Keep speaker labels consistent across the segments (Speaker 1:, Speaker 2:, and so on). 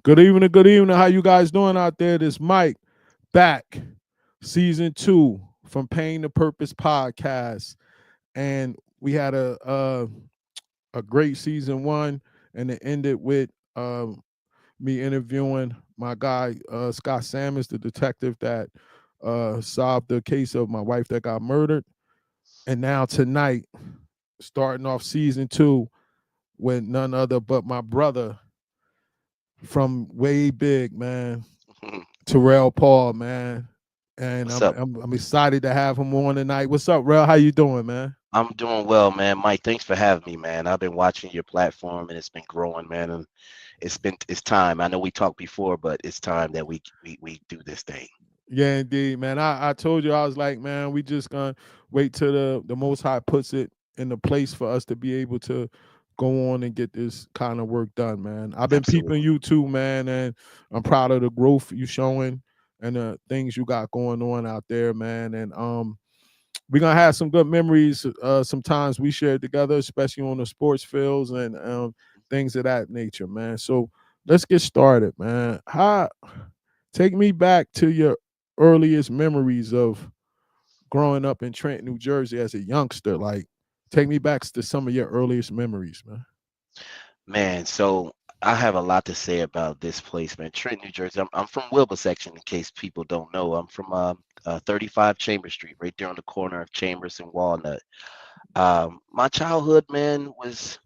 Speaker 1: Good evening, good evening. How you guys doing out there? This Mike back, season 2 from Pain to Purpose podcast, and we had a great season 1, and it ended with me interviewing my guy Scott Sammons, the detective that solved the case of my wife that got murdered, and now tonight, starting off season 2 with none other but my brother from way big, man. Terrell Paul, man. And
Speaker 2: What's
Speaker 1: I'm,
Speaker 2: up?
Speaker 1: I'm I'm excited to have him on tonight. What's up, Rel? How you doing, man?
Speaker 2: I'm doing well, man. Mike, thanks for having me, man. I've been watching your platform and it's been growing, man. And it's time. I know we talked before, but it's time that we do this thing.
Speaker 1: Yeah, indeed, man. I told you I was like, man, we just gonna wait till the Most High puts it in the place for us to be able to go on and get this kind of work done, man. I've been peeping
Speaker 2: Absolutely.
Speaker 1: you too, man, and I'm proud of the growth you showing and the things you got going on out there, man. And we're gonna have some good memories. Sometimes we shared together, especially on the sports fields and things of that nature, man. So let's get started, man. Take me back to your earliest memories of growing up in Trenton, New Jersey as a youngster. Like, take me back to some of your earliest memories, man.
Speaker 2: Man, so I have a lot to say about this place, man. Trenton, New Jersey. I'm from Wilbur section, in case people don't know. I'm from 35 Chambers Street, right there on the corner of Chambers and Walnut. My childhood, man, was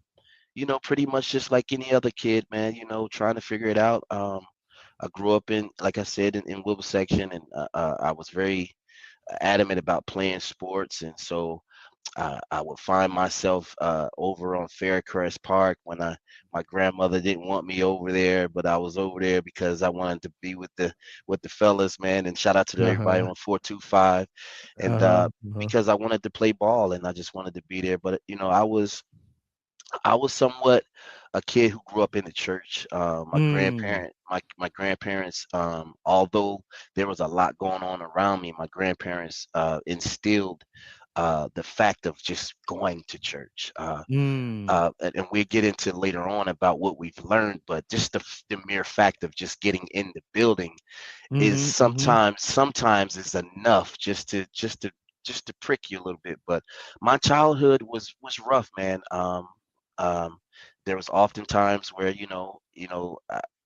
Speaker 2: pretty much just like any other kid, man, trying to figure it out. I grew up in, like I said, in Wilbur section, and I was very adamant about playing sports, and so I would find myself over on Faircrest Park when my grandmother didn't want me over there, but I was over there because I wanted to be with the fellas, man. And shout out to everybody
Speaker 1: Uh-huh.
Speaker 2: on 425, and
Speaker 1: Uh-huh. Uh-huh.
Speaker 2: because I wanted to play ball and I just wanted to be there. But I was somewhat a kid who grew up in the church.
Speaker 1: Mm.
Speaker 2: My grandparents, although there was a lot going on around me, my grandparents instilled the fact of just going to church.
Speaker 1: Mm.
Speaker 2: And we'll get into later on about what we've learned, but just the mere fact of just getting in the building is
Speaker 1: Mm-hmm. Mm-hmm.
Speaker 2: sometimes is enough just to prick you a little bit. But my childhood was rough, man. Um, there was often times where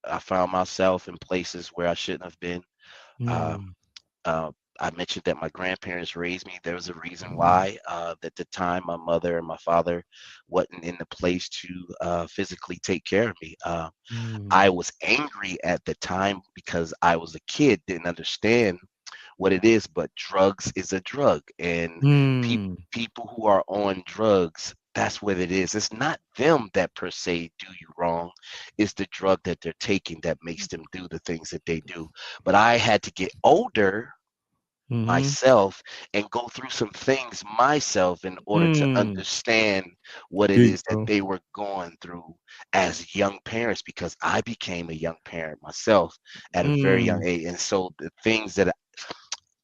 Speaker 2: I found myself in places where I shouldn't have been. Um,
Speaker 1: Mm.
Speaker 2: uh, I mentioned that my grandparents raised me. There was a reason why. At the time, my mother and my father wasn't in the place to physically take care of me. I
Speaker 1: Mm.
Speaker 2: was angry at the time because I was a kid, didn't understand what it is, but drugs is a drug, and
Speaker 1: Mm.
Speaker 2: people who are on drugs, that's what it is. It's not them that per se do you wrong. It's the drug that they're taking that makes them do the things that they do. But I had to get older
Speaker 1: Mm-hmm.
Speaker 2: myself and go through some things myself in order to
Speaker 1: Mm.
Speaker 2: understand what it
Speaker 1: Deep,
Speaker 2: is that
Speaker 1: bro.
Speaker 2: they were going through as young parents, because I became a young parent myself at a very young
Speaker 1: Mm.
Speaker 2: age. And so the things that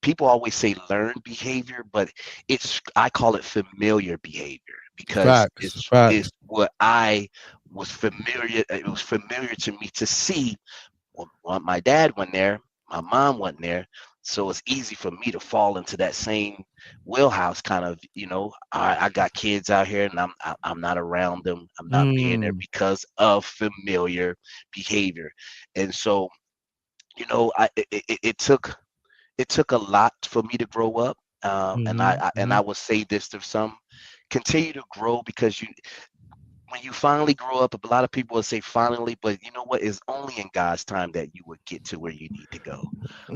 Speaker 2: people always say learned behavior, but I call it familiar behavior, because
Speaker 1: Facts.
Speaker 2: it's
Speaker 1: Facts.
Speaker 2: what I was familiar. It was familiar to me to see. Well, my dad wasn't there, my mom wasn't there, so it's easy for me to fall into that same wheelhouse. Kind of, I got kids out here, and I'm not around them. I'm not being there
Speaker 1: Mm.
Speaker 2: because of familiar behavior, and so it took a lot for me to grow up, and
Speaker 1: Mm-hmm.
Speaker 2: I will say this to some: continue to grow, because when you finally grow up, a lot of people will say finally, but you know what? It's only in God's time that you would get to where you need to go.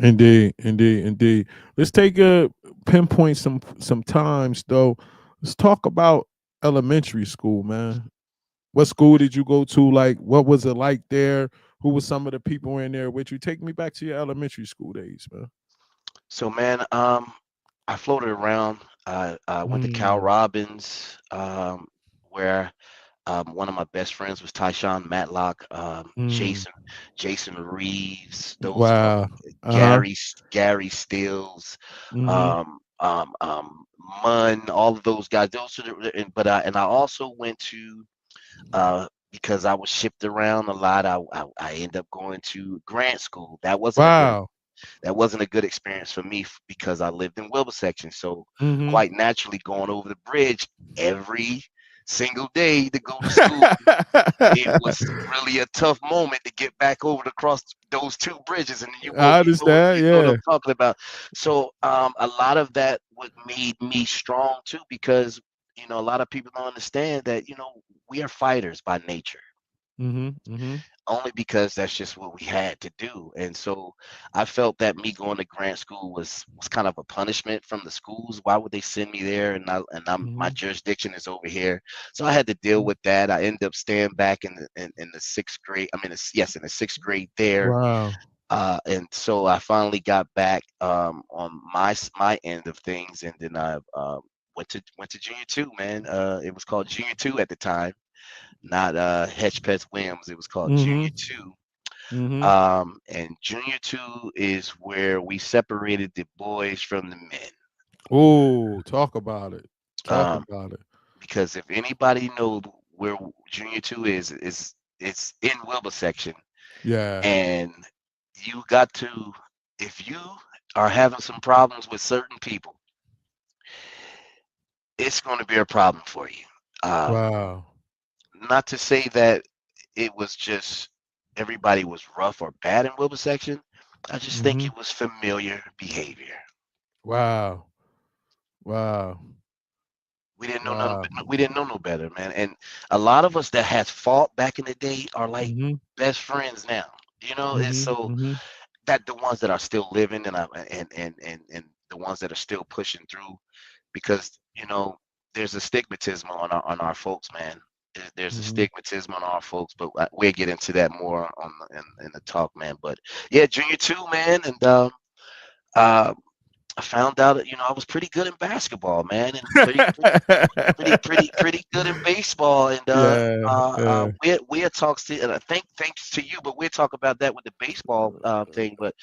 Speaker 1: Indeed, indeed, indeed. Let's take a pinpoint some times though. Let's talk about elementary school, man. What school did you go to? Like, what was it like there? Who were some of the people in there with you? Take me back to your elementary school days, man.
Speaker 2: So, man, I floated around. I went to Cal
Speaker 1: Mm.
Speaker 2: Robbins, where one of my best friends was Tyshawn Matlock,
Speaker 1: Mm.
Speaker 2: Jason Reeves, those
Speaker 1: Wow. Uh-huh.
Speaker 2: Gary Stills,
Speaker 1: Mm-hmm.
Speaker 2: um, um, um, Munn, all of those guys. Those are but I also went to because I was shipped around a lot. I ended up going to grant school.
Speaker 1: Wow.
Speaker 2: That wasn't a good experience for me because I lived in Wilbur section. So
Speaker 1: Mm-hmm.
Speaker 2: quite naturally, going over the bridge every single day to go to school, it was really a tough moment to get back over to cross those two bridges, and
Speaker 1: I understand.
Speaker 2: you know what
Speaker 1: Yeah.
Speaker 2: I'm talking about. So a lot of that what made me strong too, because a lot of people don't understand that we are fighters by nature,
Speaker 1: Mm-hmm. Mm-hmm.
Speaker 2: only because that's just what we had to do. And so I felt that me going to grant school was kind of a punishment from the schools. Why would they send me there? My
Speaker 1: Mm-hmm.
Speaker 2: jurisdiction is over here. So I had to deal with that. I ended up staying back in the sixth grade. I mean, yes, in the sixth grade there.
Speaker 1: Wow.
Speaker 2: And so I finally got back on my end of things, and then I went to junior two, man. It was called junior two at the time, not Hedgepeth Williams. It was called
Speaker 1: Mm-hmm.
Speaker 2: Junior Two.
Speaker 1: Mm-hmm.
Speaker 2: And Junior Two is where we separated the boys from the men.
Speaker 1: Oh, talk about it. Talk
Speaker 2: Um,
Speaker 1: about it.
Speaker 2: because if anybody knows where Junior Two is it's in Wilbur section,
Speaker 1: Yeah.
Speaker 2: and you got to if you are having some problems with certain people, it's going to be a problem for you. Um,
Speaker 1: Wow.
Speaker 2: Not to say that it was just everybody was rough or bad in Wilbur section. I just think
Speaker 1: Mm-hmm.
Speaker 2: it was familiar behavior.
Speaker 1: Wow. Wow.
Speaker 2: We didn't know none,
Speaker 1: Wow.
Speaker 2: we didn't know no better, man. And a lot of us that had fought back in the day are like
Speaker 1: Mm-hmm.
Speaker 2: best friends now. It's
Speaker 1: Mm-hmm.
Speaker 2: so
Speaker 1: Mm-hmm.
Speaker 2: that the ones that are still living and the ones that are still pushing through, because there's a stigmatism on our folks, man. There's a
Speaker 1: Mm-hmm.
Speaker 2: stigmatism on our folks, but we'll get into that more in the talk, man. But yeah, junior two, man, and uh, I found out that I was pretty good in basketball, man, and pretty good in baseball. And
Speaker 1: Yeah. Yeah.
Speaker 2: we talks to, and I think thanks to you, but we'll talk about that with the baseball thing. But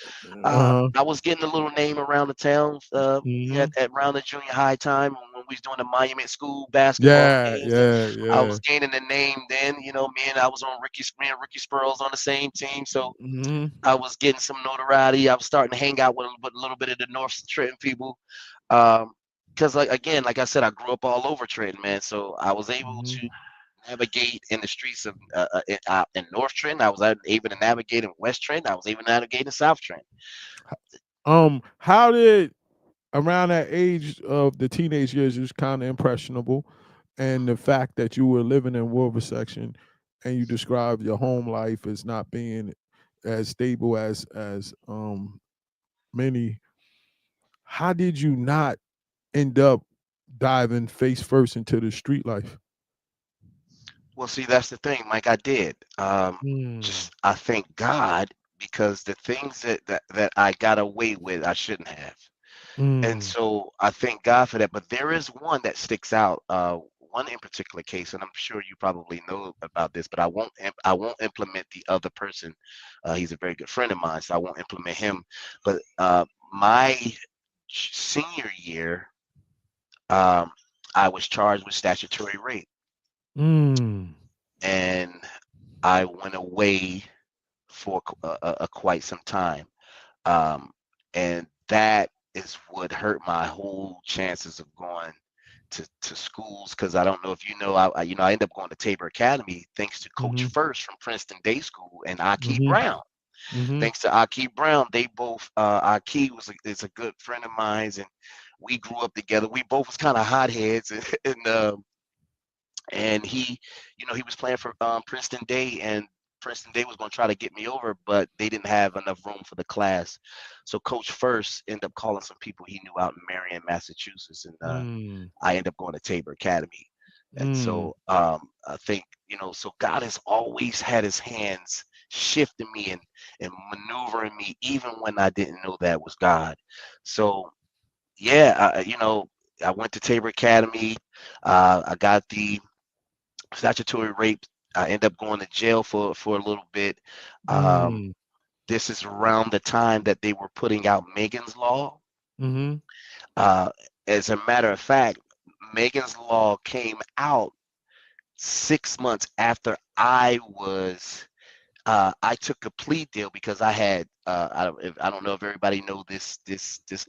Speaker 1: Uh-huh.
Speaker 2: I was getting a little name around the town
Speaker 1: Mm-hmm.
Speaker 2: at around the junior high time when we was doing the Monument School basketball
Speaker 1: Yeah.
Speaker 2: games, and
Speaker 1: Yeah.
Speaker 2: I
Speaker 1: Yeah.
Speaker 2: was gaining the name then. Me and I was on me and Ricky Spurls on the same team, so
Speaker 1: Mm-hmm.
Speaker 2: I was getting some notoriety. I was starting to hang out with a little bit of the North Trenton people. Because like again, like I said, I grew up all over Trenton, man. So I was able
Speaker 1: Mm-hmm.
Speaker 2: to navigate in the streets of in North Trenton. I was able to navigate in West Trenton. I was able to navigate in South Trenton.
Speaker 1: How did around that age of the teenage years, you was kind of impressionable, and the fact that you were living in Wilbur section, and you described your home life as not being as stable as many. How did you not end up diving face first into the street life?
Speaker 2: Well, see, that's the thing, Mike. I did.
Speaker 1: Mm,
Speaker 2: Just I thank God because the things that I got away with, I shouldn't have. And
Speaker 1: mm,
Speaker 2: so I thank God for that. But there is one that sticks out, one in particular case, and I'm sure you probably know about this, but I won't implement the other person. He's a very good friend of mine, so I won't implement him. But my senior year, um, I was charged with statutory rape,
Speaker 1: mm,
Speaker 2: and I went away for quite some time. Um, and that is what hurt my whole chances of going to schools, because I don't know if you know, I ended up going to Tabor Academy thanks to Coach
Speaker 1: mhm,
Speaker 2: First from Princeton Day School and Aki
Speaker 1: mhm,
Speaker 2: Brown.
Speaker 1: mhm,
Speaker 2: Thanks to Aki Brown, they both Aki is a good friend of mine, and we grew up together. We both was kind of hotheads, and he was playing for Princeton Day, and Princeton Day was going to try to get me over, but they didn't have enough room for the class. So Coach First ended up calling some people he knew out in Marion, Massachusetts, and
Speaker 1: mm,
Speaker 2: I ended up going to Tabor Academy. And
Speaker 1: mm,
Speaker 2: so I think so God has always had His hands shifting me and maneuvering me, even when I didn't know that was God. So yeah, I went to Tabor Academy. I got the statutory rape. I end up going to jail for a little bit. Um,
Speaker 1: mm,
Speaker 2: this is around the time that they were putting out Megan's Law.
Speaker 1: mhm,
Speaker 2: Uh, as a matter of fact, Megan's Law came out 6 months after I took a plea deal because I had I don't know if everybody know this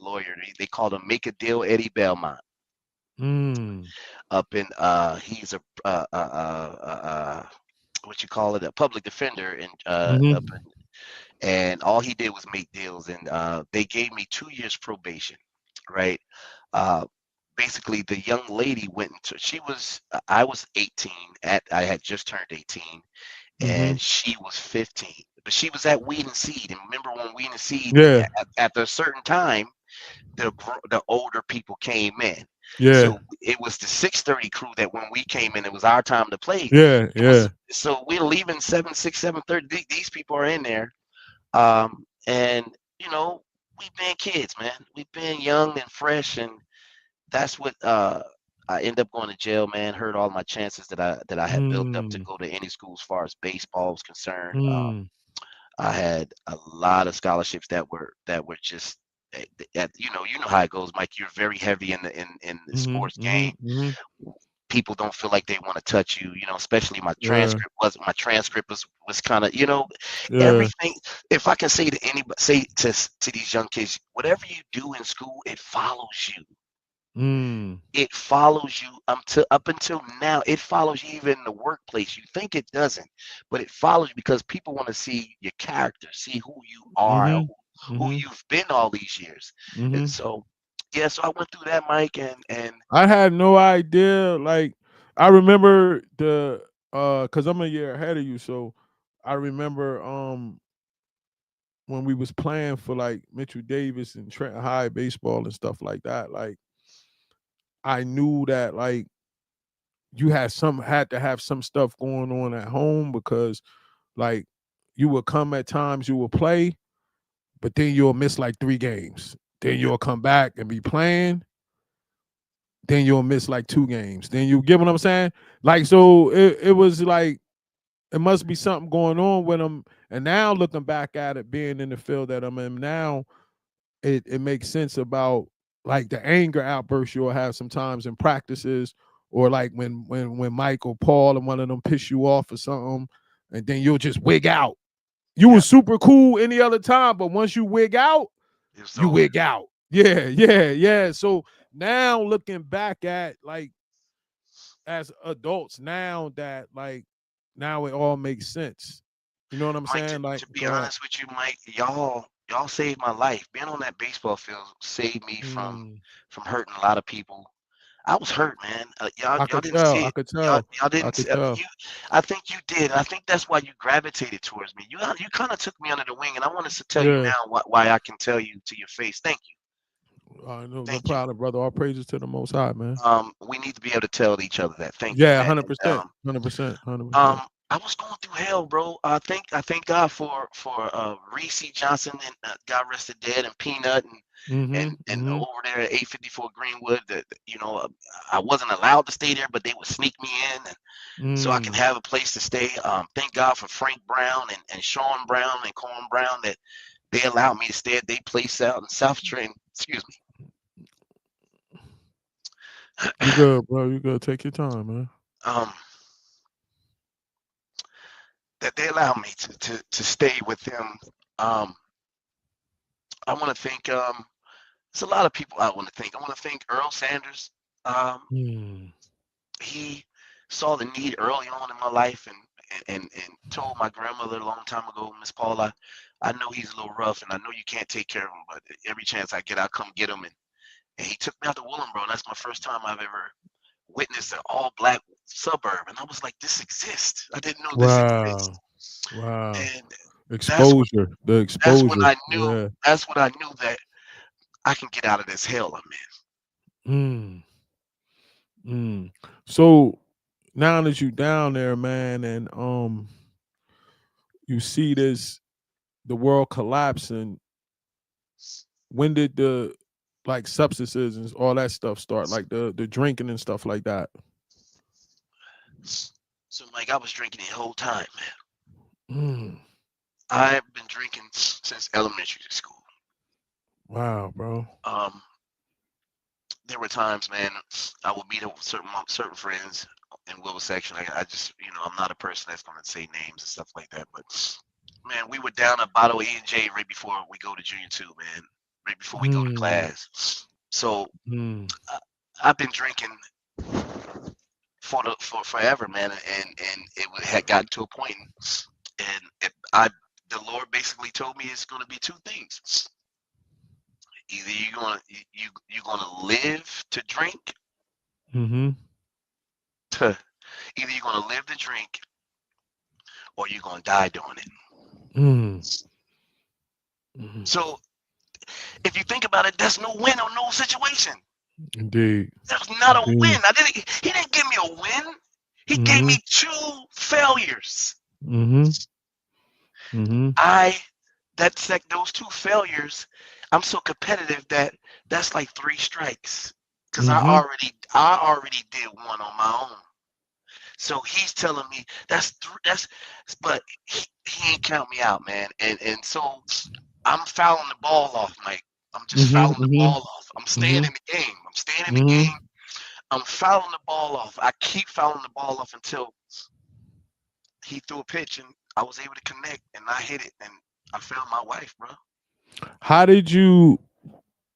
Speaker 2: lawyer. They called him Make a Deal Eddie Belmont.
Speaker 1: Mm.
Speaker 2: Up in he's a what you call it, a public defender, and up
Speaker 1: Mm-hmm.
Speaker 2: and all he did was make deals, and they gave me 2 years probation, right? Uh, Basically, the young lady went into she was I was 18 I had just turned 18,
Speaker 1: Mm-hmm.
Speaker 2: and she was 15, but she was at Weed and Seed, and remember when Weed and Seed
Speaker 1: Yeah.
Speaker 2: after a certain time the older people came in.
Speaker 1: Yeah.
Speaker 2: So it was the 6:30 crew that when we came in, it was our time to play.
Speaker 1: Yeah.
Speaker 2: It was
Speaker 1: Yeah.
Speaker 2: so we're leaving 7:30. These people are in there, and you know we've been kids, man. We've been young and fresh, and that's what I end up going to jail, man. Hurt all my chances that I had built up to
Speaker 1: Mm.
Speaker 2: go to any school as far as baseball was concerned.
Speaker 1: Mm.
Speaker 2: I had a lot of scholarships that were just you know how it goes, Mike. You're very heavy in the
Speaker 1: Mm-hmm.
Speaker 2: sports
Speaker 1: Mm-hmm.
Speaker 2: game.
Speaker 1: Mm-hmm.
Speaker 2: People don't feel like they want to touch you, especially
Speaker 1: Yeah.
Speaker 2: my transcript was kind of,
Speaker 1: Yeah.
Speaker 2: everything. If I can say to anybody, say to these young kids, whatever you do in school, it follows you.
Speaker 1: Mm.
Speaker 2: It follows you up until now. It follows you even in the workplace. You think it doesn't, but it follows you because people want to see your character, see who you are,
Speaker 1: Mm-hmm.
Speaker 2: who
Speaker 1: Mm-hmm.
Speaker 2: you've been all these years. And
Speaker 1: Mm-hmm.
Speaker 2: so, yeah, so I went through that, Mike, and
Speaker 1: I had no idea. Like, I remember cause I'm a year ahead of you, so I remember when we was playing for like Mitchell Davis and Trenton High baseball and stuff like that. Like, I knew that like you had to have some stuff going on at home because like you would come at times you will play, but then you'll miss like 3 games. Then
Speaker 2: yep,
Speaker 1: you'll come back and be playing. Then you'll miss like 2 games. Then you get what I'm saying? Like so it was like it must be something going on with them. And now looking back at it, being in the field that I'm in now, it makes sense about like the anger outbursts you'll have sometimes in practices, or like when Mike or Paul and one of them piss you off or something, and then you'll just wig out. You was
Speaker 2: yep,
Speaker 1: super cool any other time, but once you wig out,
Speaker 2: it's
Speaker 1: you
Speaker 2: over.
Speaker 1: wig out. Yeah, yeah, yeah. So now looking back at like as adults now that like now it all makes sense. You know what I'm
Speaker 2: Mike,
Speaker 1: saying? Like,
Speaker 2: to be
Speaker 1: go ahead.
Speaker 2: honest with you, Mike, y'all saved my life. Being on that baseball field saved me
Speaker 1: Mm,
Speaker 2: from hurting a lot of people. I was hurt, man.
Speaker 1: I
Speaker 2: Y'all
Speaker 1: could
Speaker 2: didn't
Speaker 1: tell.
Speaker 2: see
Speaker 1: I
Speaker 2: it.
Speaker 1: could
Speaker 2: Y'all
Speaker 1: tell.
Speaker 2: y'all
Speaker 1: I
Speaker 2: didn't
Speaker 1: could
Speaker 2: see
Speaker 1: tell.
Speaker 2: you. I think you did. I think that's why you gravitated towards me. You kind of took me under the wing, and I wanted to tell you
Speaker 1: Yeah.
Speaker 2: now why I can tell you to your face. Thank you,
Speaker 1: No
Speaker 2: thank you.
Speaker 1: problem, brother. All praises to the Most High, man.
Speaker 2: We need to be able to tell each other that. Thank you,
Speaker 1: Yeah,
Speaker 2: man.
Speaker 1: 100%, 100%, 100%.
Speaker 2: I was going through hell, bro. I thank God for Reese Johnson and God rest her dead, and Peanut
Speaker 1: Mhm,
Speaker 2: and
Speaker 1: mhm,
Speaker 2: over there at 854 Greenwood. That I wasn't allowed to stay there, but they would sneak me in, and so I can
Speaker 1: mm.
Speaker 2: have a place to stay. Thank God for Frank Brown and Sean Brown and Corn Brown that they allowed me to stay at their place out in South Trenton. Excuse
Speaker 1: You
Speaker 2: me.
Speaker 1: good, bro? You good? Take your time, man.
Speaker 2: um, that they allowed me to stay with them. Um, I want to thank there's a lot of people I want to thank. I want to thank Earl Sanders. Um,
Speaker 1: Mm.
Speaker 2: he saw the need early on in my life and told my grandmother a long time ago, Miss Paula, I know he's a little rough and I know you can't take care of him, but every chance I get, I'll come get him. And he took me out to Willenboro. And that's my first time I've ever witnessed an all black suburb. And I was like, this exists. I didn't know this exists.
Speaker 1: Wow, wow.
Speaker 2: And that's what
Speaker 1: Exposure, the
Speaker 2: that's when
Speaker 1: exposure.
Speaker 2: I knew
Speaker 1: Yeah.
Speaker 2: that's when I knew that I can get out of this hell I'm
Speaker 1: Mm, mm. So now that you down there, man, and you see the world collapsing. When did the like substances and all that stuff start, like the drinking and stuff like that?
Speaker 2: in. So like I was drinking the whole time, man.
Speaker 1: Mm.
Speaker 2: I've been drinking since elementary school.
Speaker 1: Wow, bro.
Speaker 2: Um, there were times, man, I would meet up with certain friends, and Willow section. I just, I'm not a person that's going to say names and stuff like that. But man, we were down a bottle of E&J right before we go to junior two, man. Right before we go to
Speaker 1: Mm,
Speaker 2: class. So
Speaker 1: mm,
Speaker 2: I, I've been drinking for forever, man, and had gotten to a point, and the Lord basically told me it's going to be two things. Either you're gonna live to drink,
Speaker 1: mm-hmm,
Speaker 2: either you're gonna live to drink, or you're gonna die doing it.
Speaker 1: mm, mm.
Speaker 2: So if you think about it, there's no win or no situation.
Speaker 1: Indeed.
Speaker 2: There's not a
Speaker 1: Indeed.
Speaker 2: win. He didn't give me a win. He gave
Speaker 1: Mm-hmm,
Speaker 2: me two failures.
Speaker 1: mm-hmm, mm-hmm,
Speaker 2: I those two failures, I'm so competitive that's like three strikes. Cause
Speaker 1: mm-hmm,
Speaker 2: I already did one on my own. So he's telling me but he ain't count me out, man. And so I'm fouling the ball off, Mike. I'm just
Speaker 1: mm-hmm,
Speaker 2: fouling the
Speaker 1: mm-hmm,
Speaker 2: ball off. I'm staying in
Speaker 1: mm-hmm,
Speaker 2: the game. I'm staying in the
Speaker 1: mm-hmm.
Speaker 2: game. I'm fouling the ball off. I keep fouling the ball off until he threw a pitch and I was able to connect and I hit it and I found my wife, bro.
Speaker 1: How did you?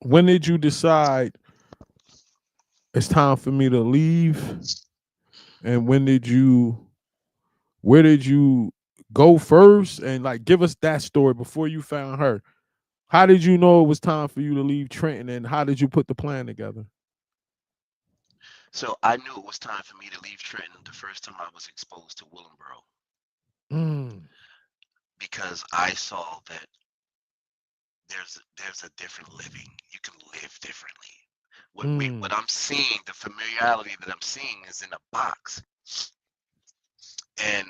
Speaker 1: When did you decide it's time for me to leave? And when did you? Where did you go first? And like, give us that story before you found her. How did you know it was time for you to leave Trenton? And how did you put the plan together?
Speaker 2: So I knew it was time for me to leave Trenton the first time I was exposed to Willenboro
Speaker 1: Mm,
Speaker 2: because I saw that there's a different living. You can live differently.
Speaker 1: mm,
Speaker 2: What I'm seeing, the familiarity that I'm seeing is in a box. And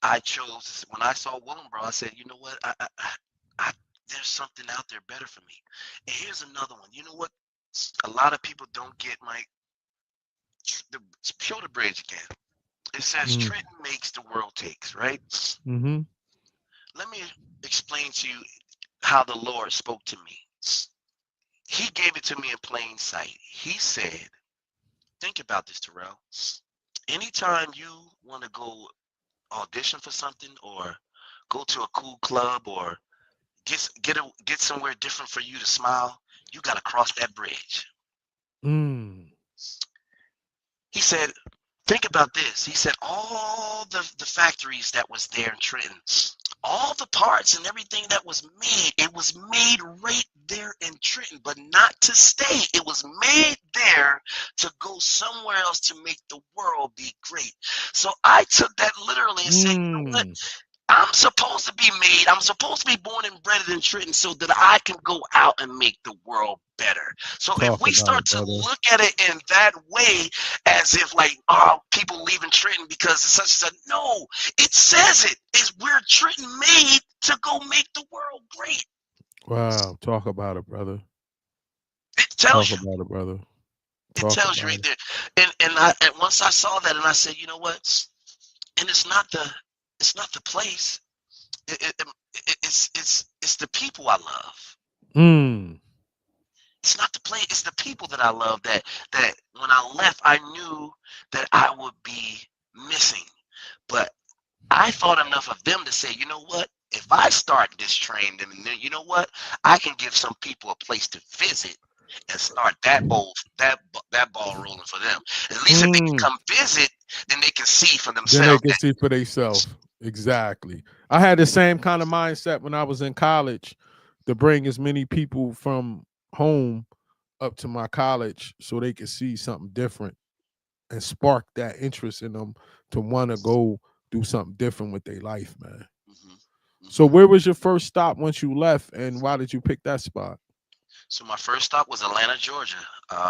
Speaker 2: I chose when I saw Willenboro, I said, you know what? I there's something out there better for me. And here's another one. You know what? A lot of people don't get my the show the bridge again. It says
Speaker 1: mm,
Speaker 2: Trenton makes the world takes, right?
Speaker 1: mm-hmm,
Speaker 2: Let me explain to you how the Lord spoke to me. He gave it to me in plain sight. He said, think about this, Terrell. Anytime you want to go audition for something or go to a cool club or get somewhere different for you to smile, you got to cross that bridge.
Speaker 1: mm,
Speaker 2: He said, think about this. He said all the factories that was there in Trenton, all the parts and everything that was made, it was made right there in Trenton, but not to stay. It was made there to go somewhere else to make the world be great. So I took that literally and said, you know what?
Speaker 1: mm.
Speaker 2: I'm supposed to be made. I'm supposed to be born and bred in Trenton so that I can go out and make the world better. So if
Speaker 1: Talk
Speaker 2: we
Speaker 1: about
Speaker 2: start
Speaker 1: it,
Speaker 2: to
Speaker 1: brother.
Speaker 2: look at it in that way, as if like, oh, people leaving Trenton because it's such and such. No, it says it is where Trenton made to go make the world great.
Speaker 1: Wow. Talk about it, brother.
Speaker 2: It
Speaker 1: Talk
Speaker 2: tells you.
Speaker 1: about it, brother.
Speaker 2: It
Speaker 1: Talk
Speaker 2: tells you
Speaker 1: about
Speaker 2: right
Speaker 1: it.
Speaker 2: there. And once I saw that, and I said, you know what? And it's not the place. It's the people I love.
Speaker 1: Mm,
Speaker 2: It's not the place. It's the people that I love. That when I left, I knew that I would be missing. But I thought enough of them to say, you know what? If I start this train, then you know what? I can give some people a place to visit and start that ball rolling for them. At least if they can
Speaker 1: mm.
Speaker 2: come visit, then they can see for
Speaker 1: Then they
Speaker 2: themselves
Speaker 1: can
Speaker 2: that.
Speaker 1: see for themselves. Exactly. I had the same kind of mindset when I was in college to bring as many people from home up to my college so they could see something different and spark that interest in them to want to go do something different with their life, man.
Speaker 2: Hmm.
Speaker 1: So
Speaker 2: Hmm.
Speaker 1: where was your first stop once you left and why did you pick that spot?
Speaker 2: So my first stop was Atlanta, Georgia.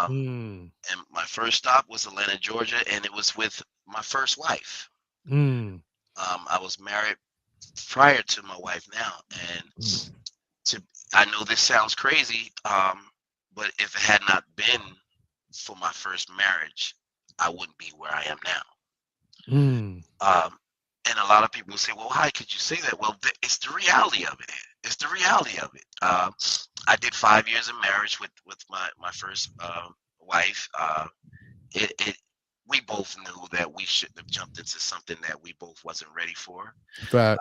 Speaker 1: Mm,
Speaker 2: And my first stop was Atlanta, Georgia, and it was with my first wife.
Speaker 1: mm,
Speaker 2: I was married prior to my wife now, and
Speaker 1: mm,
Speaker 2: to I know this sounds crazy, but if it had not been for my first marriage, I wouldn't be where I am now.
Speaker 1: mm,
Speaker 2: And a lot of people say, "Well, how could you say that?" Well, it's the reality of it. It's the reality of it. I did 5 years of marriage with my first wife. It we both knew that we shouldn't have jumped into something that we both wasn't ready for.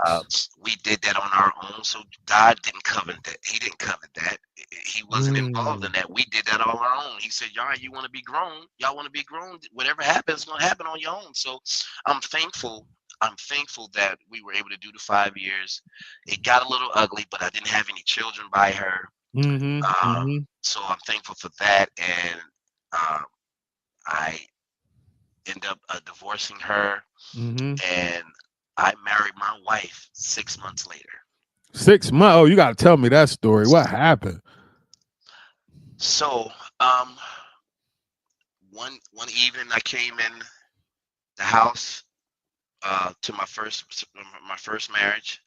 Speaker 2: Uh,
Speaker 1: Facts.
Speaker 2: we did that on our own, so God didn't cover that. He didn't cover that. He wasn't involved in
Speaker 1: Mm.
Speaker 2: that. We did that all our own. He said, "Y'all, you want to be grown? Y'all want to be grown? Whatever happens, is gonna happen on your own." So, I'm thankful. I'm thankful that we were able to do the 5 years. It got a little ugly, but I didn't have any children by her.
Speaker 1: Mm-hmm.
Speaker 2: Um,
Speaker 1: Mm-hmm.
Speaker 2: so I'm thankful for that, and um, I end up divorcing her,
Speaker 1: Mm-hmm.
Speaker 2: and I married my wife 6 months later.
Speaker 1: 6 months. Oh, you gotta tell me that story. What happened?
Speaker 2: So, um, one evening I came in the house to my first marriage.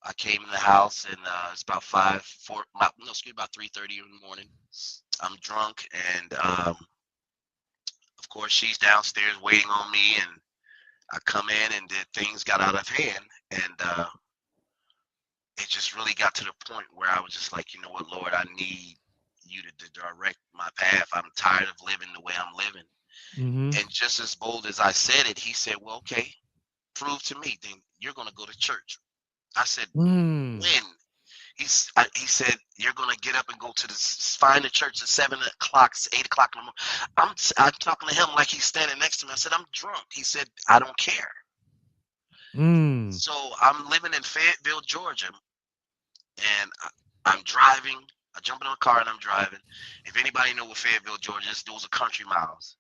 Speaker 2: I came in the house and it's about 3:30 in the morning. I'm drunk and of course she's downstairs waiting on me and I come in and then things got out of hand and it just really got to the point where I was just like, you know what, Lord, I need you to direct my path. I'm tired of living the way I'm living.
Speaker 1: Mm-hmm.
Speaker 2: And just as bold as I said it, he said, well, okay, prove to me, then you're going to go to church. I said,
Speaker 1: Mm.
Speaker 2: when? He said, you're going to get up and go to find the church at 7 o'clock, 8 o'clock in the morning. I'm talking to him like he's standing next to me. I said, I'm drunk. He said, I don't care.
Speaker 1: Mm.
Speaker 2: So I'm living in Fayetteville, Georgia, and I'm driving. I jump in a car and I'm driving. If anybody know what Fayetteville, Georgia is, those are country miles.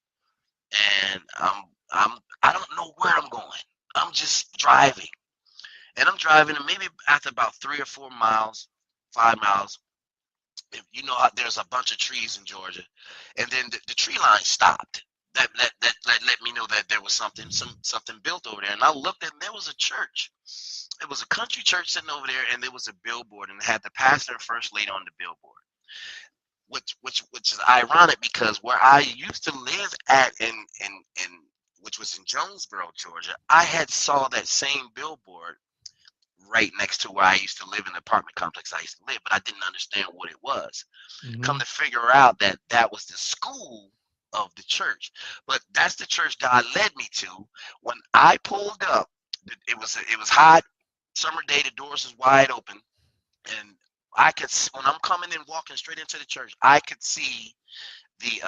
Speaker 2: And I don't know where I'm going. I'm just driving. And I'm driving, and maybe after about 3 or 4 miles, 5 miles, you know, there's a bunch of trees in Georgia, and then the tree line stopped. That let me know that there was something built over there. And I looked, and there was a church. It was a country church sitting over there, and there was a billboard, and it had the pastor and first lady on the billboard. Which is ironic because where I used to live at in which was in Jonesboro, Georgia, I had saw that same billboard right next to where I used to live in the apartment complex I used to live, but I didn't understand what it was. Come
Speaker 1: Mm-hmm.
Speaker 2: to figure out that that was the school of the church. But that's the church God led me to. When I pulled up, it was hot, summer day, the doors was wide open, and I could when I'm coming in walking straight into the church, I could see the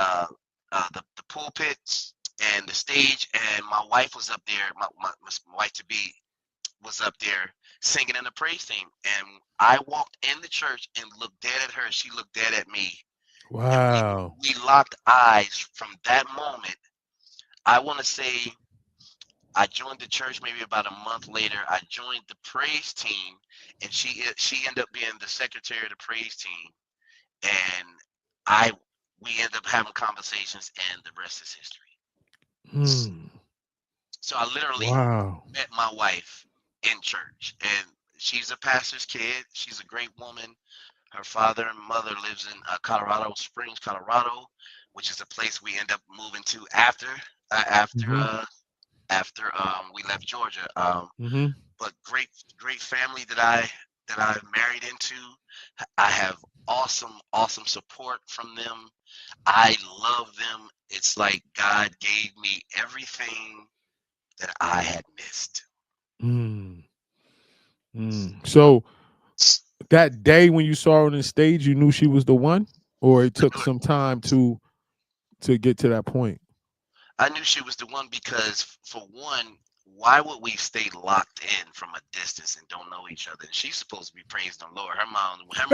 Speaker 2: the pulpit and the stage, and my wife was up there. My wife to be was up there singing in the praise team. And I walked in the church and looked dead at her. She looked dead at me. And
Speaker 1: Wow.
Speaker 2: we locked eyes from that moment. I want to say I joined the church maybe about a month later. I joined the praise team, and she ended up being the secretary of the praise team. And I we ended up having conversations, and the rest is history.
Speaker 1: Mm.
Speaker 2: So I literally
Speaker 1: Wow.
Speaker 2: met my wife in church, and she's a pastor's kid. She's a great woman. Her father and mother lives in Colorado Springs, Colorado, which is a place we end up moving to uh, after
Speaker 1: Mm-hmm.
Speaker 2: uh, after we left Georgia.
Speaker 1: Mm-hmm.
Speaker 2: But great family that I've married into. I have awesome support from them. I love them. It's like God gave me everything that I had missed.
Speaker 1: Mm. Mm. So that day when you saw her on the stage, you knew she was the one, or it took some time to get to that point.
Speaker 2: I knew she was the one because, for one, why would we stay locked in from a distance and don't know each other? She's supposed to be praising the Lord. Her mind was on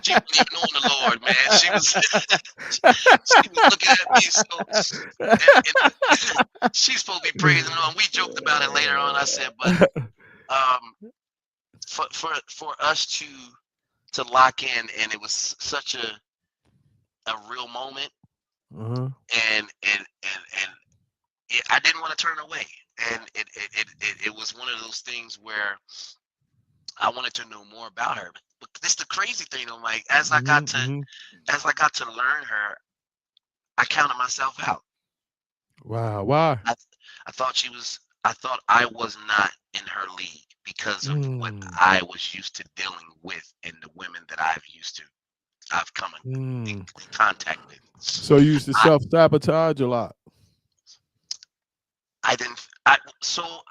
Speaker 2: she wasn't even knowing the Lord, man. She was she was looking at me. So and she's supposed to be praising the Lord. And we joked about it later on. I said, but um, for us to lock in, and it was such a real moment,
Speaker 1: Uh-huh.
Speaker 2: and I didn't want to turn away, and it was one of those things where I wanted to know more about her. But this the crazy thing, though, Mike.
Speaker 1: Mm-hmm. Mm-hmm.
Speaker 2: As I got to learn her, I counted myself out.
Speaker 1: Wow. Why?
Speaker 2: I I thought I thought I was not in her league because of what
Speaker 1: Mm.
Speaker 2: I was used to dealing with and the women that I've come in
Speaker 1: Mm.
Speaker 2: contact with.
Speaker 1: So you used to
Speaker 2: I
Speaker 1: self sabotage a lot.
Speaker 2: I didn't.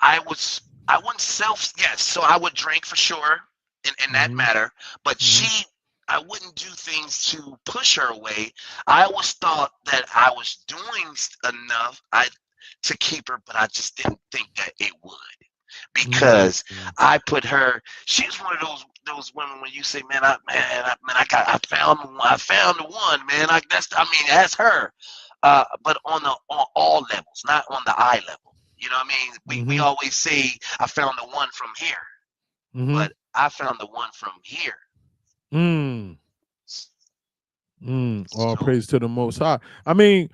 Speaker 2: I was. I wouldn't self. Yes. So I would drink for sure, in that
Speaker 1: Mm-hmm.
Speaker 2: matter. But
Speaker 1: Mm-hmm.
Speaker 2: she, I wouldn't do things to push her away. I always thought that I was doing enough. To keep her, but I just didn't think that it would because
Speaker 1: Mm-hmm.
Speaker 2: I put her. She's one of those women when you say, "Man, I found the one, man." I mean, that's her. But on all levels, not on the eye level. You know what I mean? We
Speaker 1: Mm-hmm.
Speaker 2: always say, "I found the one from here,"
Speaker 1: Mm-hmm.
Speaker 2: but I found the one from here.
Speaker 1: Mm. Mm. All
Speaker 2: So
Speaker 1: praise to the Most High. I mean,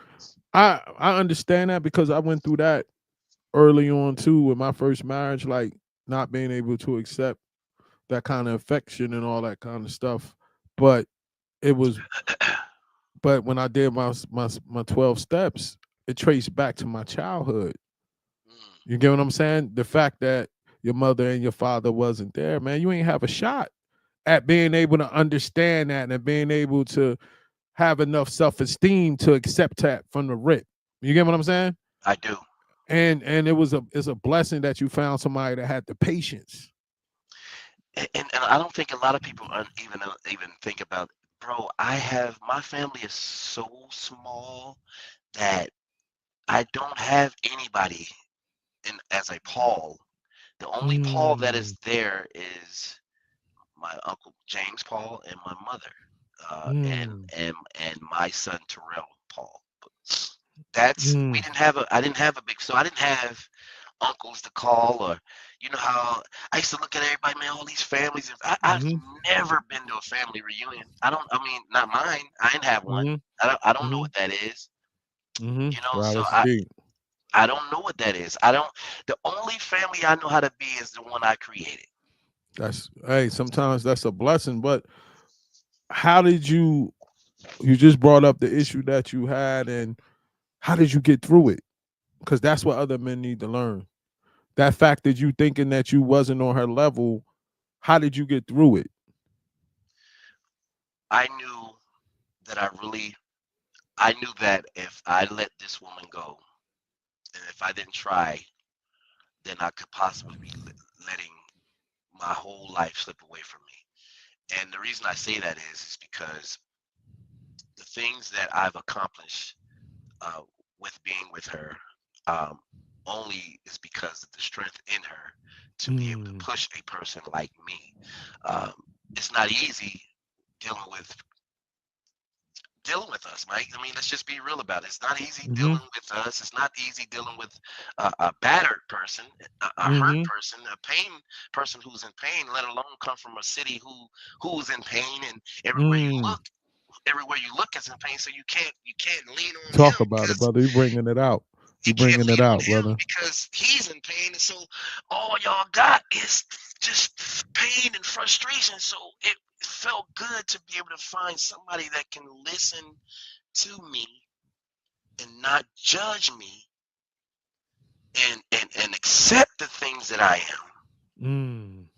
Speaker 1: I understand that because I went through that early on too with my first marriage, like not being able to accept that kind of affection and all that kind of stuff. But it was, but when I did my 12 steps, it traced back to my childhood.
Speaker 2: mm,
Speaker 1: You get what I'm saying? The fact that your mother and your father wasn't there, man, you ain't have a shot at being able to understand that and being able to have enough self-esteem to accept that from the rip. You get what I'm saying?
Speaker 2: I do.
Speaker 1: And it's a blessing that you found somebody that had the patience.
Speaker 2: And I don't think a lot of people even think about, bro. I have my family is so small that I don't have anybody in as a Paul. The only Paul that
Speaker 1: Mm,
Speaker 2: is there is my uncle James Paul and my mother, uh, and
Speaker 1: mm,
Speaker 2: and my son Terrell Paul. That's we
Speaker 1: mm,
Speaker 2: didn't have a I didn't have a big so I didn't have uncles to call or you know how I used to look at everybody, man, all these families. I've
Speaker 1: mhm,
Speaker 2: never been to a family reunion. I mean, not mine. I didn't have one.
Speaker 1: mhm,
Speaker 2: I don't know
Speaker 1: mhm,
Speaker 2: what that is.
Speaker 1: mhm.
Speaker 2: You know,
Speaker 1: Wow,
Speaker 2: so
Speaker 1: that's deep.
Speaker 2: I don't know what that is. I don't. The only family I know how to be is the one I created.
Speaker 1: That's hey, sometimes that's a blessing, but how did you just brought up the issue that you had and how did you get through it? Because that's what other men need to learn. That fact that you thinking that you wasn't on her level, how did you get through it?
Speaker 2: I knew that I knew that if I let this woman go, and if I didn't try, then I could possibly be letting my whole life slip away from me. And the reason I say that is because the things that I've accomplished uh, with being with her um, only is because of the strength in her to be able to
Speaker 1: Mm,
Speaker 2: push a person like me. Um, it's not easy dealing with us, Mike. I mean, let's just be real about it. It's not easy
Speaker 1: mhm,
Speaker 2: dealing with us. It's not easy dealing with a battered person, a hurt
Speaker 1: mhm,
Speaker 2: person, a pain person who's in pain. Let alone come from a city who's in pain, and everywhere you
Speaker 1: mm.
Speaker 2: look, is in pain. So you can't lean on
Speaker 1: Talk
Speaker 2: him
Speaker 1: about it,
Speaker 2: because
Speaker 1: brother. You bringing it out.
Speaker 2: you
Speaker 1: You
Speaker 2: can't
Speaker 1: bringing it
Speaker 2: lean on
Speaker 1: out,
Speaker 2: him
Speaker 1: brother.
Speaker 2: because he's in pain. And so all y'all got is just pain and frustration. So it felt good to be able to find somebody that can listen to me and not judge me and accept the things that I am.
Speaker 1: Mm,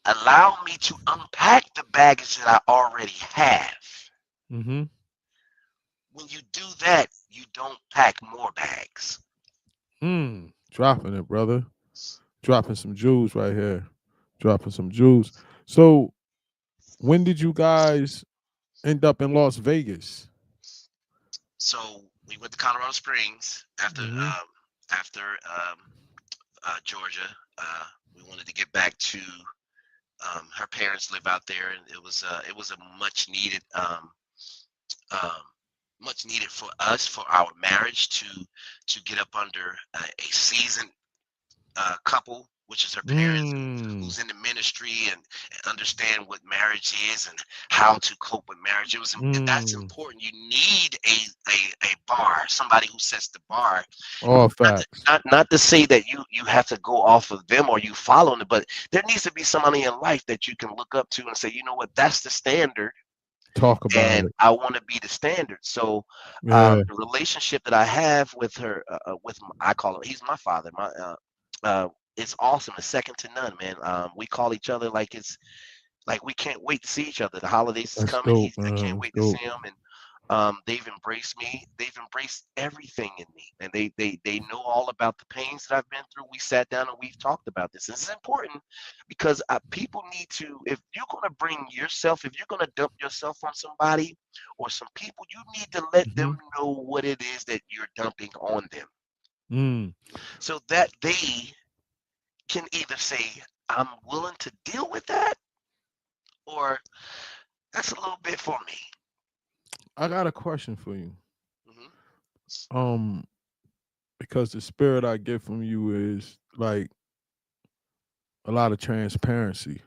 Speaker 2: Allow me to unpack the baggage that I already have.
Speaker 1: mhm.
Speaker 2: When you do that, you don't pack more bags.
Speaker 1: Dropping it, brother. Dropping some jewels right here. Dropping some jewels. So, when did you guys end up in Las Vegas?
Speaker 2: So we went to Colorado Springs
Speaker 1: Mm-hmm.
Speaker 2: after Georgia. We wanted to get back to her parents live out there, and it was a um, much needed for us for our marriage to get up under a seasoned couple, which is her parents,
Speaker 1: Mm,
Speaker 2: who's in the ministry and understand what marriage is and how to cope with marriage. That's
Speaker 1: mm.
Speaker 2: important. You need a bar, somebody who sets the bar.
Speaker 1: All
Speaker 2: Not to,
Speaker 1: facts.
Speaker 2: not to say that you have to go off of them or you follow them, but there needs to be somebody in life that you can look up to and say, you know what, that's the standard,
Speaker 1: Talk about
Speaker 2: and
Speaker 1: it.
Speaker 2: I want to be the standard. So
Speaker 1: Yeah.
Speaker 2: the relationship that I have with her, I call him, he's my father. Uh, it's awesome. It's second to none, man. We call each other like we can't wait to see each other. The holidays is
Speaker 1: That's
Speaker 2: coming.
Speaker 1: dope,
Speaker 2: I can't
Speaker 1: man. That's
Speaker 2: wait to see
Speaker 1: dope.
Speaker 2: him, and They've embraced me. They've embraced everything in me, and they know all about the pains that I've been through. We sat down and we've talked about this. This is important because people need to. If you're gonna bring yourself, if you're gonna dump yourself on somebody or some people, you need to let them
Speaker 1: Mm-hmm.
Speaker 2: know what it is that you're dumping on them,
Speaker 1: Mm.
Speaker 2: so that they can either say, "I'm willing to deal with that," or "That's a little bit for me."
Speaker 1: I got a question for you.
Speaker 2: Hmm.
Speaker 1: Um, because the spirit I get from you is like a lot of transparency.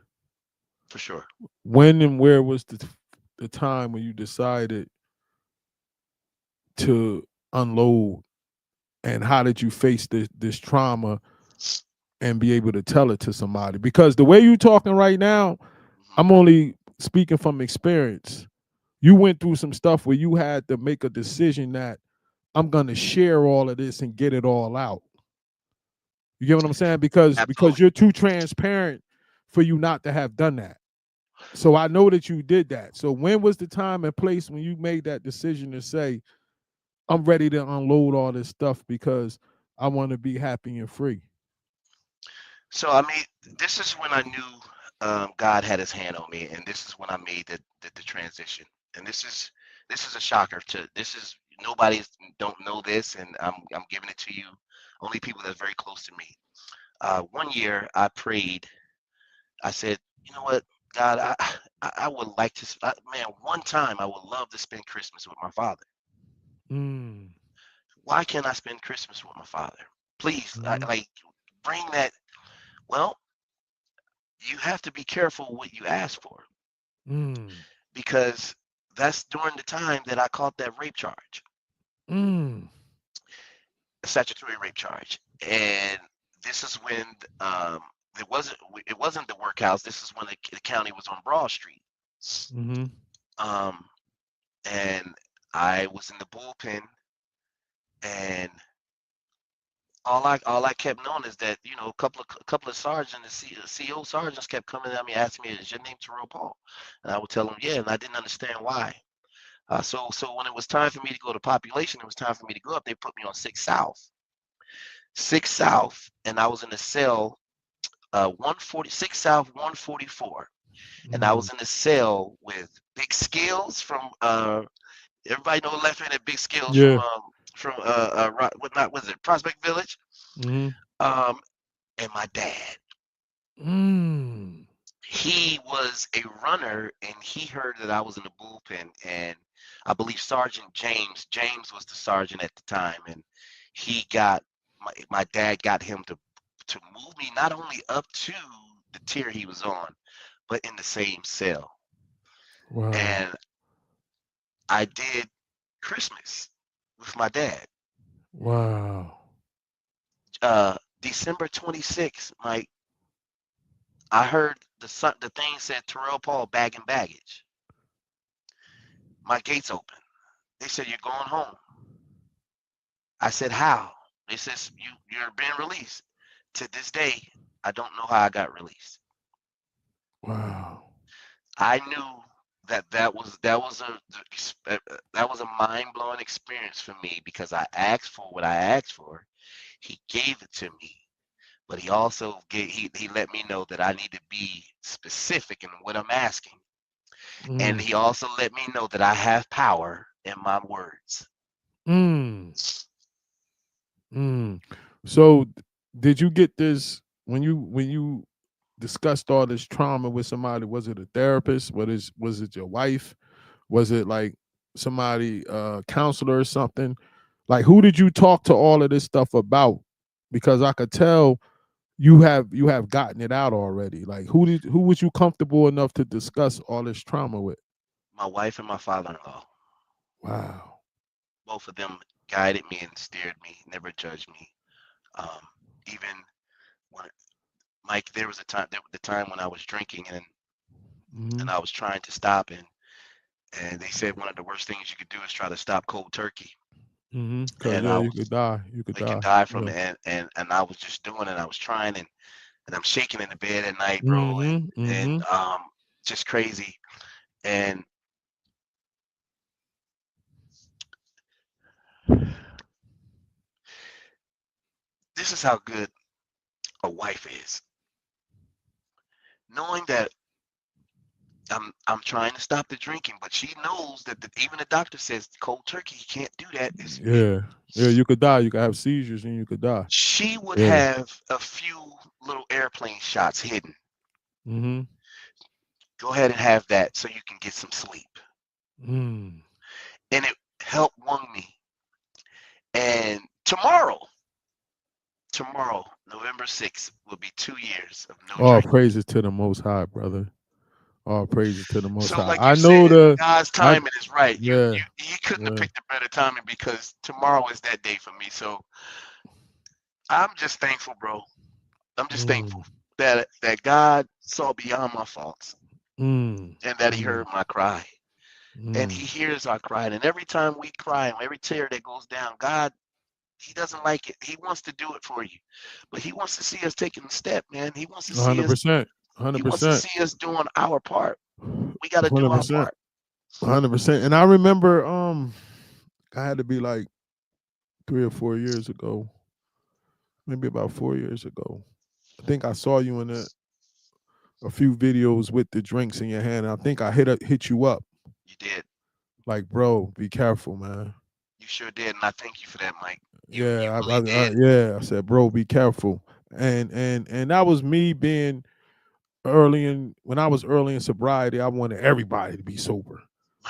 Speaker 2: For sure.
Speaker 1: When and where was the time when you decided to unload, and how did you face this trauma and be able to tell it to somebody? Because the way you talking right now,
Speaker 2: Hmm.
Speaker 1: I'm only speaking from experience. You went through some stuff where you had to make a decision that I'm gonna share all of this and get it all out. You get what I'm saying? Because
Speaker 2: Absolutely.
Speaker 1: you're too transparent for you not to have done that. So I know that you did that. So when was the time and place when you made that decision to say, I'm ready to unload all this stuff because I want to be happy and free?
Speaker 2: So I mean, this is when I knew God had His hand on me, and this is when I made the transition. And this is a shocker to this is nobody don't know this, and I'm giving it to you, only people that's very close to me. One year I prayed. I said, you know what, God, I would like to, man, one time I would love to spend Christmas with my father.
Speaker 1: Mm.
Speaker 2: Why can't I spend Christmas with my father? Please,
Speaker 1: Mm-hmm.
Speaker 2: like, bring that. Well, you have to be careful what you ask for
Speaker 1: Mm.
Speaker 2: because that's during the time that I caught that rape charge,
Speaker 1: Mm.
Speaker 2: a statutory rape charge. And this is when um, it wasn't the workhouse. This is when the county was on Broad Street.
Speaker 1: Mm-hmm.
Speaker 2: Um, and I was in the bullpen, and all I kept knowing is that a couple of sergeants, CO sergeants kept coming at me asking me, "Is your name Terrell Paul?" And I would tell them, "Yeah," and I didn't understand why. So when it was time for me to go to population, it was time for me to go up. They put me on 6 South, and I was in the cell 146 South, 144, and I
Speaker 1: Mm.
Speaker 2: was in the cell with Big Skills from everybody know left-handed Big Skills
Speaker 1: Yeah.
Speaker 2: what not was it Prospect Village,
Speaker 1: Mm-hmm.
Speaker 2: um, and my dad.
Speaker 1: Mm.
Speaker 2: He was a runner, and he heard that I was in the bullpen, and I believe Sergeant James was the sergeant at the time, and he got my dad got him to move me not only up to the tier he was on, but in the same cell.
Speaker 1: Wow.
Speaker 2: And I did Christmas with my dad.
Speaker 1: Wow.
Speaker 2: December 26th, I heard the thing said Terrell Paul bagging baggage. My gates open. They said you're going home. I said how? They says you're being released. To this day, I don't know how I got released.
Speaker 1: Wow.
Speaker 2: I knew that was a mind blowing experience for me because I asked for what I asked for. He gave it to me, but he also he let me know that I need to be specific in what I'm asking, and
Speaker 1: Mm.
Speaker 2: he also let me know that I have power in my words.
Speaker 1: Mm. Mm. So did you get this when you discussed all this trauma with somebody? Was it a therapist? Was it your wife? Was it like somebody, counselor or something? Like who did you talk to all of this stuff about? Because I could tell you have gotten it out already. Like who was you comfortable enough to discuss all this trauma with?
Speaker 2: My wife and my father-in-law,
Speaker 1: Wow.
Speaker 2: both of them guided me and steered me, never judged me. Um, even when Mike, there was the time when I was drinking and
Speaker 1: Mhm.
Speaker 2: I was trying to stop, and they said one of the worst things you could do is try to stop cold turkey,
Speaker 1: Mhm. Cause
Speaker 2: and
Speaker 1: yeah,
Speaker 2: I
Speaker 1: you
Speaker 2: was
Speaker 1: could die. You could
Speaker 2: they can
Speaker 1: die.
Speaker 2: die from
Speaker 1: Yeah.
Speaker 2: it, and I was just doing it. I was trying, and I'm shaking in the bed at night, bro,
Speaker 1: Mhm.
Speaker 2: and
Speaker 1: Mhm.
Speaker 2: just crazy. And this is how good a wife is. Knowing that I'm trying to stop the drinking, but she knows that even the doctor says cold turkey, you can't do that.
Speaker 1: Yeah. Yeah, you could die. You could have seizures and you could die.
Speaker 2: She would
Speaker 1: Yeah.
Speaker 2: have a few little airplane shots hidden.
Speaker 1: Mm-hmm.
Speaker 2: Go ahead and have that so you can get some sleep.
Speaker 1: Mm.
Speaker 2: And it helped won me. And tomorrow, November 6th, will be 2 years of no
Speaker 1: All
Speaker 2: drinking.
Speaker 1: praises to the Most High, brother. All praises to the Most
Speaker 2: So,
Speaker 1: High.
Speaker 2: like you
Speaker 1: I know
Speaker 2: said,
Speaker 1: the,
Speaker 2: God's
Speaker 1: I,
Speaker 2: timing is right.
Speaker 1: yeah,
Speaker 2: You couldn't have
Speaker 1: yeah.
Speaker 2: picked a better timing because tomorrow is that day for me. So I'm just thankful, bro. I'm just
Speaker 1: Mm,
Speaker 2: thankful that God saw beyond my faults
Speaker 1: mm,
Speaker 2: and that He
Speaker 1: mm,
Speaker 2: heard my cry. And
Speaker 1: mm.
Speaker 2: He hears our cry. And every time we cry, and every tear that goes down, God, He doesn't like it. He wants to do it for you, but He wants to see us taking the step, man. He wants to see us.
Speaker 1: 100%.
Speaker 2: He wants to
Speaker 1: 100%.
Speaker 2: see us doing our part. We got to do our
Speaker 1: 100%.
Speaker 2: part.
Speaker 1: 100%. And I remember, I had to be like 3 or 4 years ago, maybe about 4 years ago. I think I saw you in a few videos with the drinks in your hand. I think I hit you up
Speaker 2: You did.
Speaker 1: like, bro, be careful, man.
Speaker 2: You sure did, and I thank you for that, Mike. You
Speaker 1: Yeah,
Speaker 2: really did.
Speaker 1: yeah. I said, bro, be careful. And that was me being early in when I was early in sobriety. I wanted everybody to be sober.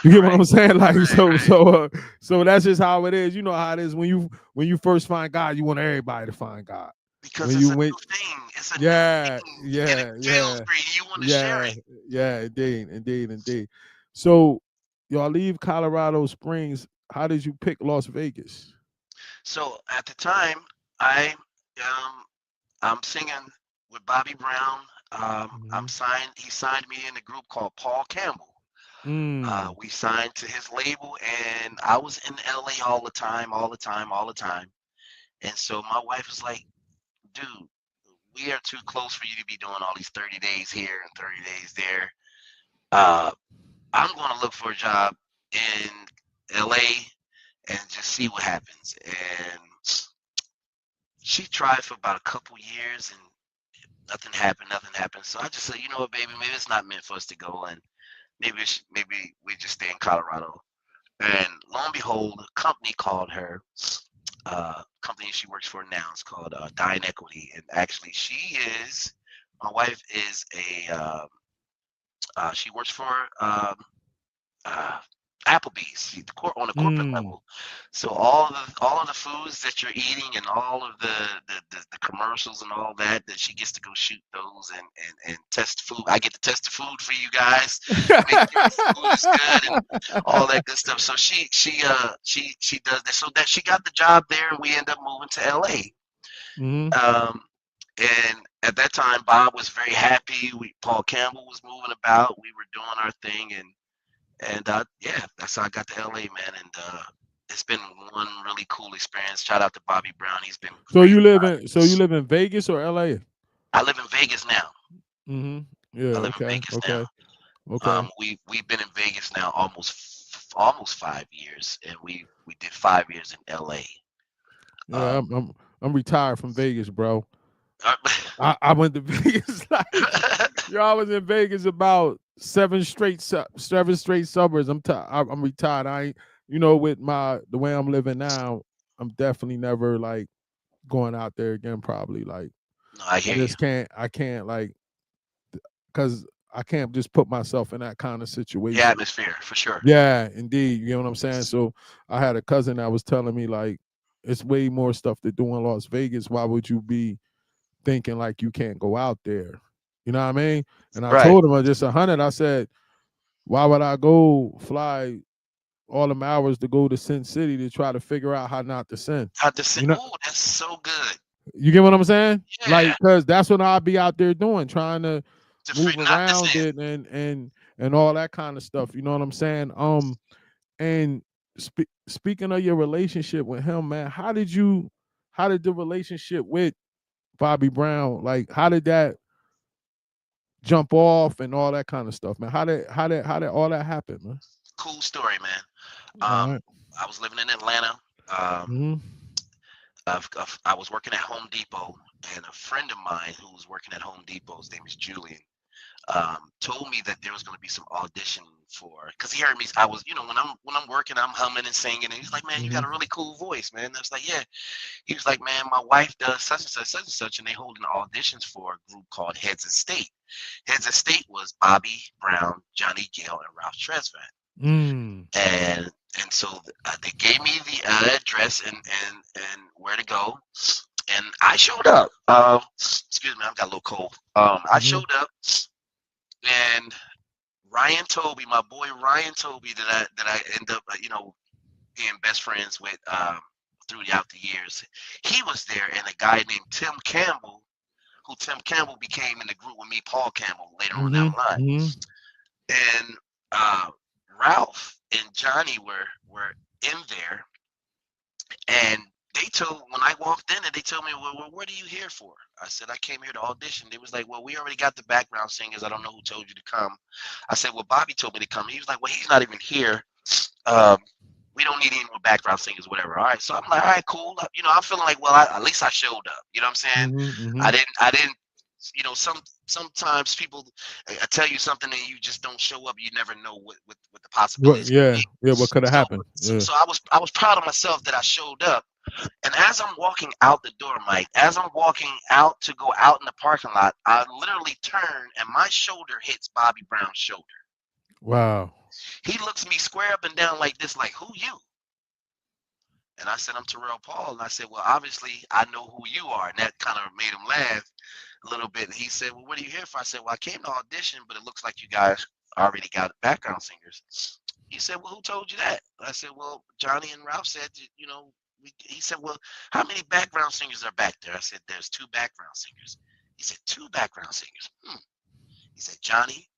Speaker 1: You get what
Speaker 2: Right,
Speaker 1: I'm saying? Like
Speaker 2: right, right.
Speaker 1: so that's just how it is. You know how it is when you first find God, you want everybody to find God.
Speaker 2: Because
Speaker 1: When
Speaker 2: it's
Speaker 1: you
Speaker 2: a
Speaker 1: went,
Speaker 2: new thing. It's a new
Speaker 1: yeah,
Speaker 2: thing, and it
Speaker 1: yeah,
Speaker 2: feels
Speaker 1: yeah,
Speaker 2: great. You want to share
Speaker 1: yeah,
Speaker 2: it.
Speaker 1: yeah, indeed. So y'all leave Colorado Springs. How did you pick Las Vegas?
Speaker 2: So at the time, I um I'm singing with Bobby Brown.
Speaker 1: Mm-hmm.
Speaker 2: I'm signed. He signed me in a group called Paul Campbell.
Speaker 1: Mm.
Speaker 2: We signed to his label, and I was in LA all the time, all the time, all the time. And so my wife was like, "Dude, we are too close for you to be doing all these 30 days here and 30 days there. Uh, I'm going to look for a job in LA and just see what happens." And she tried for about a couple years and nothing happened, nothing happened. So I just said, you know what, baby, maybe it's not meant for us to go, and maybe we just stay in Colorado. And lo and behold, a company called her. Company she works for now is called Dine Equity, and actually, my wife is she works for uh, Applebee's on a corporate
Speaker 1: Mm.
Speaker 2: level. So all of the foods that you're eating and all of the commercials and all that she gets to go shoot those and test food. I get to test the food for you guys, make sure the food is good and all that good stuff. So she does that. So that she got the job there, and we end up moving to LA.
Speaker 1: Mm-hmm.
Speaker 2: Um, and at that time, Bob was very happy. Paul Campbell was moving about. We were doing our thing, and yeah, that's how I got to LA, man. And it's been one really cool experience. Shout out to Bobby Brown. He's been great.
Speaker 1: So you live in Vegas or LA?
Speaker 2: I live in Vegas now.
Speaker 1: Mm-hmm. Yeah,
Speaker 2: I live in
Speaker 1: okay,
Speaker 2: Vegas now.
Speaker 1: okay, okay.
Speaker 2: We've been in Vegas now almost 5 years, and we did 5 years in LA.
Speaker 1: Yeah,
Speaker 2: Um,
Speaker 1: I'm retired from Vegas, bro. I went to Vegas like yo, I was in Vegas about seven straight suburbs. I'm retired. I ain't with the way I'm living now, I'm definitely never like going out there again probably like
Speaker 2: no, I
Speaker 1: I
Speaker 2: hear you.
Speaker 1: just can't like cuz I can't just put myself in that kind of
Speaker 2: The
Speaker 1: situation.
Speaker 2: atmosphere for sure.
Speaker 1: Yeah, indeed. You know what I'm saying? So I had a cousin that was telling me like it's way more stuff to do in Las Vegas. Why would you be thinking like you can't go out there? You know what I mean? And I
Speaker 2: Right.
Speaker 1: told him just 100. I said, why would I go fly all them hours to go to Sin City to try to figure out how not to sin?
Speaker 2: Not to say,
Speaker 1: You know,
Speaker 2: oh, that's so good.
Speaker 1: you get what I'm saying?
Speaker 2: Yeah,
Speaker 1: Like, cause that's what I'll be out there doing, trying to
Speaker 2: to
Speaker 1: move
Speaker 2: not to
Speaker 1: around
Speaker 2: sin.
Speaker 1: it and all that kind of stuff. You know what I'm saying? And speaking of your relationship with him, man, how did the relationship with Bobby Brown, like how did that jump off and all that kind of stuff, man? How did all that happen, man?
Speaker 2: Cool story, man.
Speaker 1: All
Speaker 2: Um,
Speaker 1: right.
Speaker 2: I was living in Atlanta. Um,
Speaker 1: Mm-hmm.
Speaker 2: I was working at Home Depot, and a friend of mine who was working at Home Depot, his name is Julian, told me that there was going to be some audition for, because he heard me. I was, when I'm working, I'm humming and singing, and he's like, "Man, you got
Speaker 1: Mm-hmm.
Speaker 2: a really cool voice, man." And I was like, "Yeah." He was like, "Man, my wife does such and such, such and such, and they holding auditions for a group called Heads of State. Heads of State was Bobby Brown, Johnny Gill, and Ralph Tresvant,
Speaker 1: Mm.
Speaker 2: and so they gave me the address and where to go, and I showed up. Excuse me, I've got a little cold. I
Speaker 1: Mm-hmm.
Speaker 2: showed up, and Ryan Toby, my boy Ryan Toby, that I end up, being best friends with throughout the years. He was there, and a guy named Tim Campbell, who Tim Campbell became in the group with me, Paul Campbell, later on down
Speaker 1: Mm-hmm.
Speaker 2: the line.
Speaker 1: Mm-hmm.
Speaker 2: And Ralph and Johnny were in there, and they told when I walked in, and they told me, "Well, what are you here for?" I said, "I came here to audition." They was like, "Well, we already got the background singers. I don't know who told you to come." I said, "Well, Bobby told me to come." He was like, "Well, he's not even here. Um, we don't need any more background singers, whatever." All right, so I'm like, "All right, cool." I'm feeling like, well, at least I showed up. You know what I'm saying?
Speaker 1: Mm-hmm.
Speaker 2: I didn't. Sometimes people tell you something and you just don't show up. You never know what the
Speaker 1: What?
Speaker 2: possibilities could
Speaker 1: Yeah.
Speaker 2: be.
Speaker 1: Yeah. What could have
Speaker 2: So,
Speaker 1: happened?
Speaker 2: so,
Speaker 1: Yeah.
Speaker 2: so I was proud of myself that I showed up. And as I'm walking out the door, Mike, as I'm walking out to go out in the parking lot, I literally turn and my shoulder hits Bobby Brown's shoulder.
Speaker 1: Wow.
Speaker 2: He looks me square up and down like this, like, "Who you?" And I said, "I'm Terrell Paul." And I said, "Well, obviously I know who you are." And that kind of made him laugh a little bit. And he said, "Well, what are you here for?" I said, "Well, I came to audition, but it looks like you guys already got background singers." He said, "Well, who told you that?" I said, "Well, Johnny and Ralph said, he said, "Well, how many background singers are back there?" I said, "There's two background singers." He said, "Two background singers?" He said, "Johnny,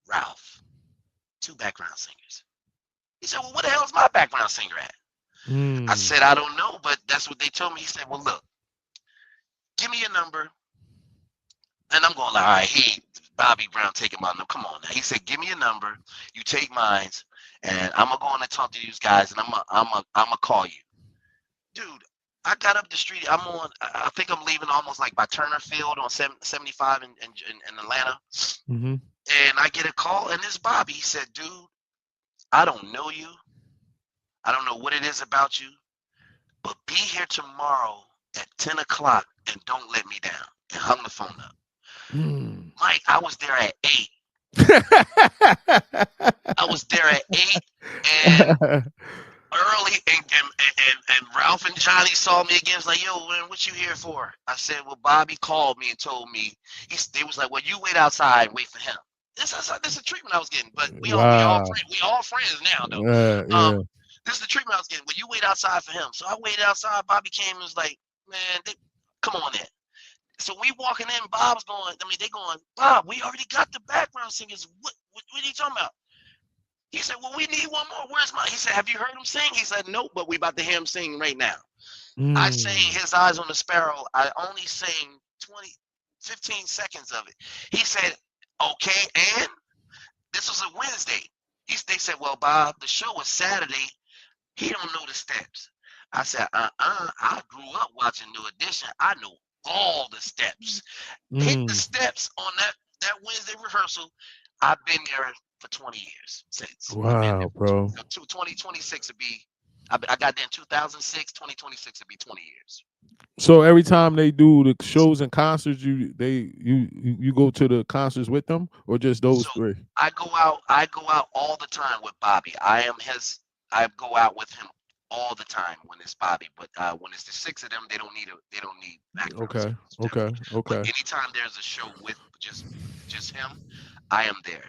Speaker 2: Ralph, two background singers." He said, "Well, what the hell is my background singer at?" I
Speaker 1: Mm.
Speaker 2: said, "I don't know, but that's what they told me." He said, "Well, look, give me your number." And I'm going like, "All right, Bobby Brown taking my number. Come on now." He said, "Give me a number. You take mine, and I'm gonna go on and talk to these guys, and I'm gonna call you." Dude, I got up the street. I think I'm leaving almost like by Turner Field on 75 in Atlanta.
Speaker 1: Mm-hmm.
Speaker 2: And I get a call, and it's Bobby. He said, "Dude, I don't know you. I don't know what it is about you, but be here tomorrow at 10 o'clock and don't let me down." And hung the phone up.
Speaker 1: Mm.
Speaker 2: Mike, I was there at 8. I was there at 8, and early, and Ralph and Johnny saw me again. It's like, "Yo, man, what you here for?" I said, "Well, Bobby called me and told me." They was like, "Well, you wait outside and wait for him." This is the treatment I was getting, but
Speaker 1: Wow.
Speaker 2: we all friends now though.
Speaker 1: Yeah.
Speaker 2: This is the treatment I was getting. Well, you wait outside for him. So I waited outside. Bobby came and was like, "Man, come on in." So we walking in. Bob's going. I mean, they going, "Bob, we already got the background singers. What are you talking about?" He said, "Well, we need one more. Where's my?" He said, "Have you heard him sing?" He said, "Nope, but we about to hear him sing right now." I sang
Speaker 1: Mm.
Speaker 2: His Eyes on the Sparrow. I only sang 20, 15 seconds of it. He said, "Okay," and this was a Wednesday. They said, "Well, Bob, the show was Saturday. He don't know the steps." I said, I grew up watching New Edition. I know all the steps. Hit the
Speaker 1: Mm.
Speaker 2: steps on that Wednesday rehearsal. I've been there for 20 years since. I've been there
Speaker 1: Wow, bro.
Speaker 2: for 2026 would be. I got there in 2006. 2026 would be 20 years.
Speaker 1: So every time they do the shows and concerts, you go to the concerts with them, or just
Speaker 2: So
Speaker 1: those three?
Speaker 2: I go out all the time with Bobby. I go out with him all the time when it's Bobby. But when it's the six of them, they don't need background
Speaker 1: Okay,
Speaker 2: singers,
Speaker 1: okay,
Speaker 2: definitely. But
Speaker 1: okay.
Speaker 2: anytime there's a show with just him, I am there.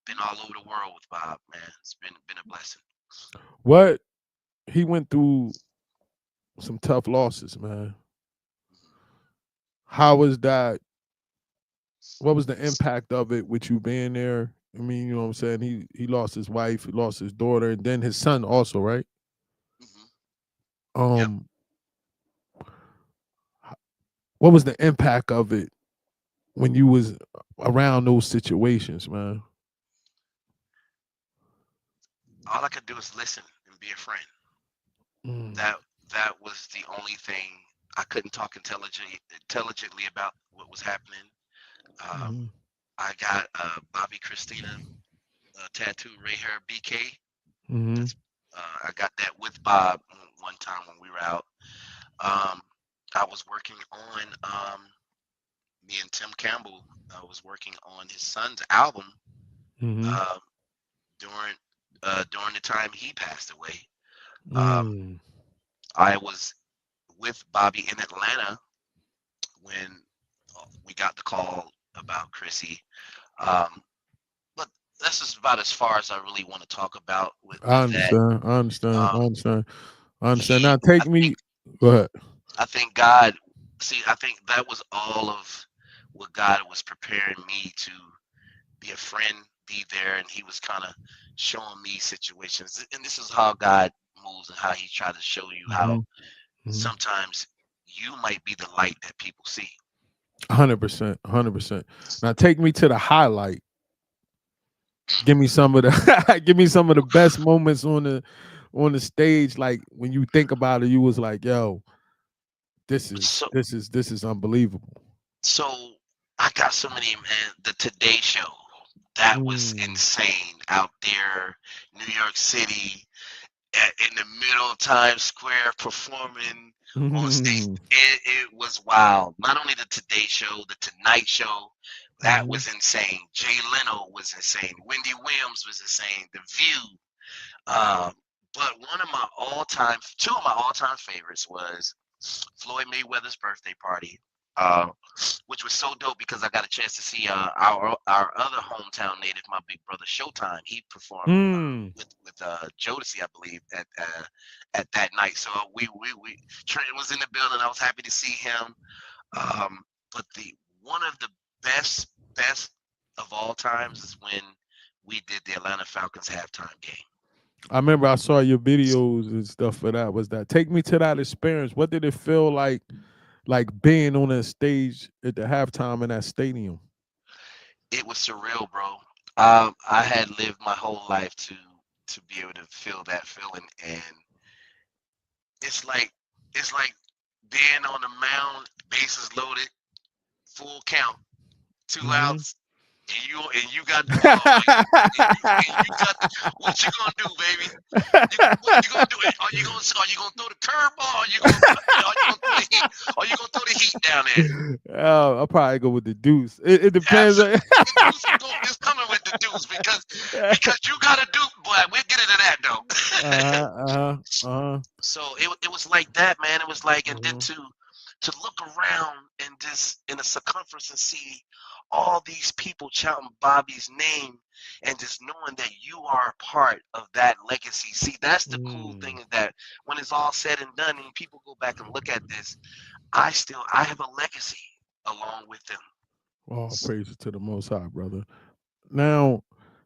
Speaker 2: Been all over the world with Bob, man. It's been a blessing.
Speaker 1: What he went through some tough losses, man. How was that? What was the impact of it with you being there? I mean, you know what I'm saying? He lost his wife, he lost his daughter, and then his son also, right?
Speaker 2: Hmm. Yep.
Speaker 1: Um, what was the impact of it when you was around those situations, man?
Speaker 2: All I could do is listen and be a friend.
Speaker 1: Mm.
Speaker 2: That that was the only thing. I couldn't talk intelligently about what was happening. Um,
Speaker 1: Mm-hmm.
Speaker 2: I got Bobby Christina tattoo, Ray Hair BK.
Speaker 1: Mm-hmm.
Speaker 2: That's I got that with Bob one time when we were out. Um, I was working on me and Tim Campbell. I was working on his son's album
Speaker 1: Mm-hmm.
Speaker 2: uh, during during the time he passed away. Um,
Speaker 1: Mm.
Speaker 2: I was with Bobby in Atlanta when we got the call about Chrissy. Um, but this is about as far as I really want to talk about
Speaker 1: I
Speaker 2: with that.
Speaker 1: understand. I understand. I
Speaker 2: Um,
Speaker 1: understand. I understand.
Speaker 2: he,
Speaker 1: Now
Speaker 2: I
Speaker 1: take
Speaker 2: think,
Speaker 1: me. Go ahead.
Speaker 2: I think God. See, I think that was all of what God was preparing me to be a friend, be there, and He was kind of showing me situations. And this is how God moves and how He tried to show you how
Speaker 1: Mm-hmm. Mm-hmm.
Speaker 2: sometimes you might be the light that people see.
Speaker 1: 100%. 100%. Now take me to the highlight. Give me some of the give me some of the best moments on the stage. Like when you think about it, you was like, "Yo,
Speaker 2: So,
Speaker 1: this is unbelievable."
Speaker 2: so I got so many, man. The Today Show, that was
Speaker 1: Mm.
Speaker 2: insane out there, New York City, in the middle of Times Square, performing on stage.
Speaker 1: Mhm.
Speaker 2: It was wild. Not only the Today Show, the Tonight Show, that
Speaker 1: Mhm.
Speaker 2: was insane. Jay Leno was insane. Wendy Williams was insane. The View. Um, but one of my two of my all-time favorites was Floyd Mayweather's birthday party, uh, which was so dope because I got a chance to see our other hometown native, my big brother Showtime. He performed
Speaker 1: Mm.
Speaker 2: with Jodeci, I believe, at that night. So Trent was in the building. I was happy to see him. But the one of the best of all times is when we did the Atlanta Falcons halftime game.
Speaker 1: I remember I saw your videos and stuff for that. Was that take me to that experience? What did it feel like being on a stage at the halftime in that stadium?
Speaker 2: It was surreal, bro. I had lived my whole life to be able to feel that feeling, and it's like it's like being on the mound, bases loaded, full count, two
Speaker 1: Mhm.
Speaker 2: outs, and you got the ball, and you got what you gonna do, baby? What you gonna do? Are you gonna throw the curveball? Are you gonna throw the heat down there?
Speaker 1: Oh, I'll probably go with the deuce. It depends.
Speaker 2: Absolutely. The deuce is coming with the deuce because you got to do. Boy, we'll get into that though. So it was like that, man. It was like, and then
Speaker 1: Uh-huh.
Speaker 2: to look around and just in a circumference and see all these people chanting Bobby's name and just knowing that you are a part of that legacy. See, that's the cool
Speaker 1: Mm.
Speaker 2: thing is that when it's all said and done and people go back and look at this, I have a legacy along with them.
Speaker 1: All praises to the Most High, brother. Now,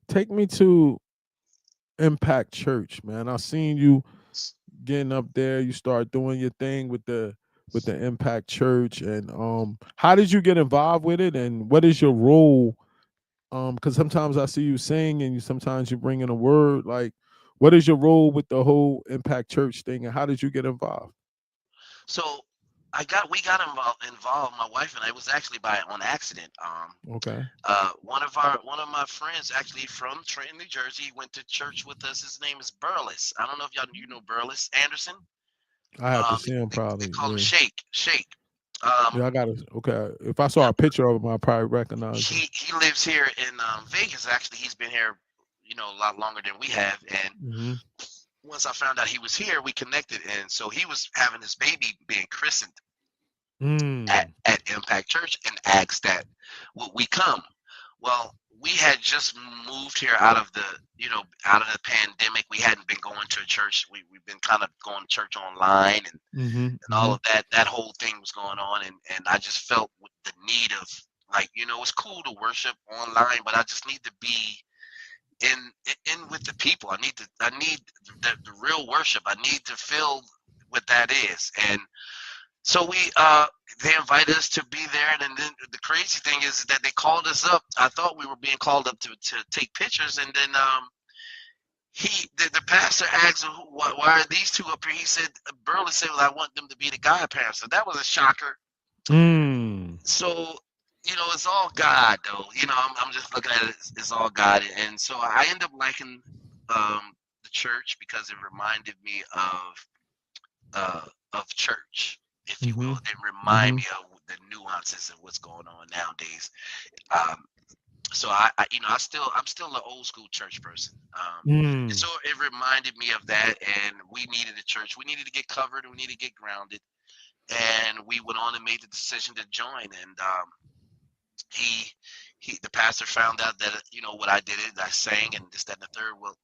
Speaker 1: take me to Impact Church, man. I seen you getting up there. You start doing your thing with the Impact Church, and how did you get involved with it, and what is your role? Because sometimes I see you sing, and sometimes you bring in a word. Like, what is your role with the whole Impact Church thing, and how did you get involved?
Speaker 2: So we got involved. My wife and I, it was actually by on accident.
Speaker 1: Okay,
Speaker 2: One of my friends actually from Trenton, New Jersey, went to church with us. His name is Burles. I don't know if y'all you know Burles Anderson.
Speaker 1: I have to
Speaker 2: They,
Speaker 1: see him
Speaker 2: they
Speaker 1: probably.
Speaker 2: call him
Speaker 1: Yeah,
Speaker 2: Shake. Shake.
Speaker 1: yeah,
Speaker 2: Um,
Speaker 1: I gotta. Okay, if I saw
Speaker 2: yeah,
Speaker 1: a picture of him, I probably recognize him.
Speaker 2: he lives here in Vegas. Actually, he's been here, a lot longer than we have. And
Speaker 1: Hmm.
Speaker 2: once I found out he was here, we connected. And so he was having his baby being christened
Speaker 1: Mm.
Speaker 2: at Impact Church and asked that would we come. Well, we had just moved here out of the pandemic. We hadn't been going to a church. We've been kind of going to church online
Speaker 1: Mhm,
Speaker 2: and all
Speaker 1: mhm,
Speaker 2: of that. That whole thing was going on, and I just felt with the need of like, it's cool to worship online, but I just need to be in with the people. I need the real worship. I need to feel what that is. And so they invited us to be there, and then the crazy thing is that they called us up. I thought we were being called up to take pictures, and then the pastor asked him, why are these two up here? He said, Burley said, well, I want them to be the godparents. So that was a shocker.
Speaker 1: Mm.
Speaker 2: So, it's all God, though. I'm just looking at it. It's all God. And so I end up liking the church because it reminded me of church, if you will.
Speaker 1: Mm-hmm.
Speaker 2: It didn't remind
Speaker 1: Mm-hmm.
Speaker 2: me of the nuances of what's going on nowadays. Um, so I'm still an old school church person. And
Speaker 1: Mm.
Speaker 2: so it reminded me of that, and we needed a church. We needed to get covered, and we needed to get grounded. And we went on and made the decision to join. And he the pastor found out that what I did it, I sang and this, that, and the third. Well,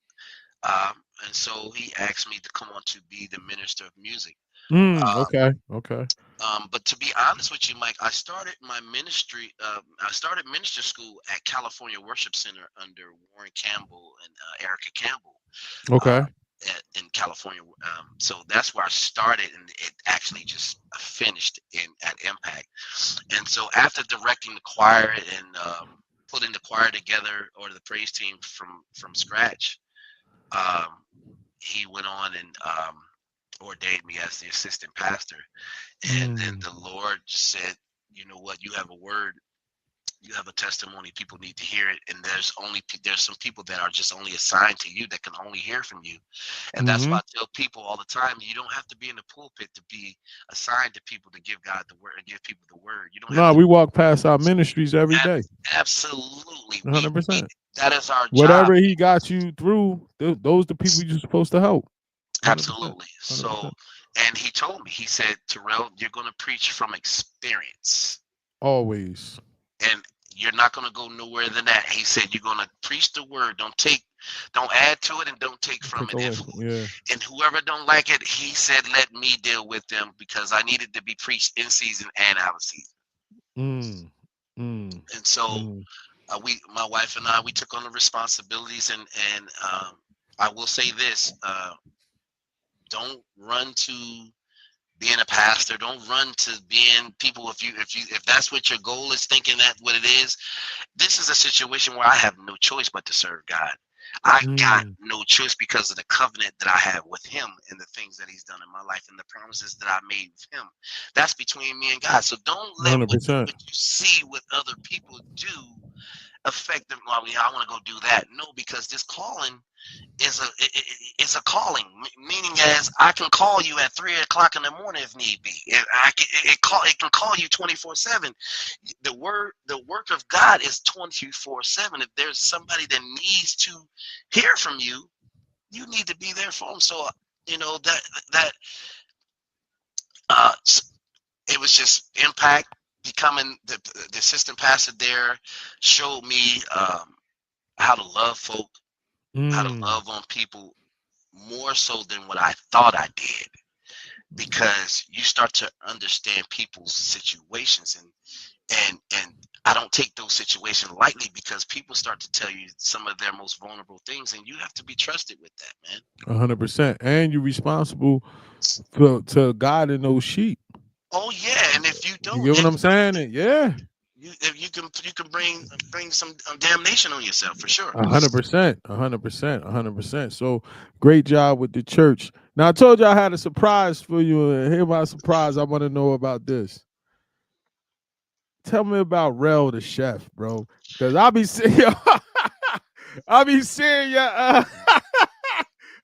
Speaker 2: and so he asked me to come on to be the minister of music.
Speaker 1: Mm. Okay. Okay.
Speaker 2: But to be honest with you, Mike, I started my ministry. I started minister school at California Worship Center under Warren Campbell and Erica Campbell uh,
Speaker 1: Okay.
Speaker 2: in California. So that's where I started, and it actually just finished at Impact. And so after directing the choir and putting the choir together, or the praise team from scratch, um, he went on and ordained me as the assistant pastor. And then
Speaker 1: Mm.
Speaker 2: the Lord said, you know what, you have a word, you have a testimony, people need to hear it. And there's some people that are just only assigned to you, that can only hear from you. And that's why
Speaker 1: Mm-hmm.
Speaker 2: I tell people all the time, you don't have to be in the pulpit to be assigned to people to give God the word and give people the word. You don't have
Speaker 1: No,
Speaker 2: to.
Speaker 1: we walk past our ministries every day.
Speaker 2: Absolutely, we
Speaker 1: 100%.
Speaker 2: that is our job.
Speaker 1: Whatever he got you through, those the people you're supposed to help. 100%.
Speaker 2: Absolutely. So,
Speaker 1: 100%.
Speaker 2: and he told me, he said, Terrell, you're going to preach from experience,
Speaker 1: Always.
Speaker 2: and you're not going to go nowhere than that. He said, you're going to preach the word. Don't add to it, and don't take from
Speaker 1: Take
Speaker 2: it.
Speaker 1: away. Yeah.
Speaker 2: And whoever don't like it, he said, let me deal with them, because I needed to be preached in season and out of season.
Speaker 1: Mm. Mm.
Speaker 2: And so
Speaker 1: Mm.
Speaker 2: my wife and I, we took on the responsibilities, and I will say this, don't run to being a pastor. Don't run to being people. If that's what your goal is, thinking that what it is, this is a situation where I have no choice but to serve God. I got
Speaker 1: Mm.
Speaker 2: no choice because of the covenant that I have with him, and the things that he's done in my life, and the promises that I made with him. That's between me and God. So don't let what
Speaker 1: 100%.
Speaker 2: you see what other people do affect them. Well, I want to go do that. No, because this calling is a calling, meaning as I can call you at 3 o'clock in the morning if need be. It can call you 24/7. The work of God is 24/7. If there's somebody that needs to hear from you, you need to be there for them. So that uh, it was just Impact. Becoming the assistant pastor there showed me how to love folk, how to
Speaker 1: Mm.
Speaker 2: love on people, more so than what I thought I did, because you start to understand people's situations, and I don't take those situations lightly, because people start to tell you some of their most vulnerable things, and you have to be trusted with that, man.
Speaker 1: 100%. And you're responsible for to guiding those sheep.
Speaker 2: Oh yeah, and if you
Speaker 1: You
Speaker 2: don't,
Speaker 1: get what
Speaker 2: then
Speaker 1: I'm saying? Yeah.
Speaker 2: you can bring some damnation on yourself for sure.
Speaker 1: 100%. 100%. 100%. So great job with the church. Now I told you I had a surprise for you. And here's my surprise. I want to know about this. Tell me about Rel the chef, bro. Because I'll be seeing I'll be seeing you.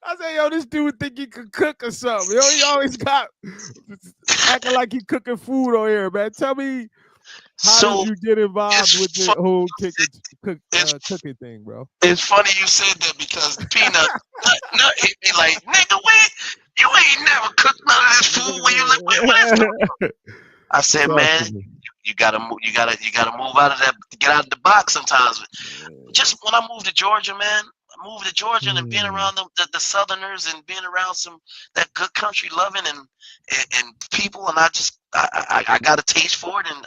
Speaker 1: I say, yo, this dude think he could cook or something. Yo, he always got acting like he cooking food on here, man. Tell me, how did
Speaker 2: So
Speaker 1: you get involved with
Speaker 2: it's
Speaker 1: the whole
Speaker 2: it's
Speaker 1: cooking thing, bro?
Speaker 2: it's funny you said that, because Peanut nut hit me like, nigga, wait, you ain't never cooked none of this food where you live. Where this come from? I said,
Speaker 1: Talk
Speaker 2: man,
Speaker 1: to me.
Speaker 2: you gotta move. You gotta move out of that. Get out of the box sometimes. Just when I moved to Georgia, man, I moved to Georgia, and being
Speaker 1: Mm,
Speaker 2: around the Southerners, and being around some that good country loving and people, and I got a taste for it, and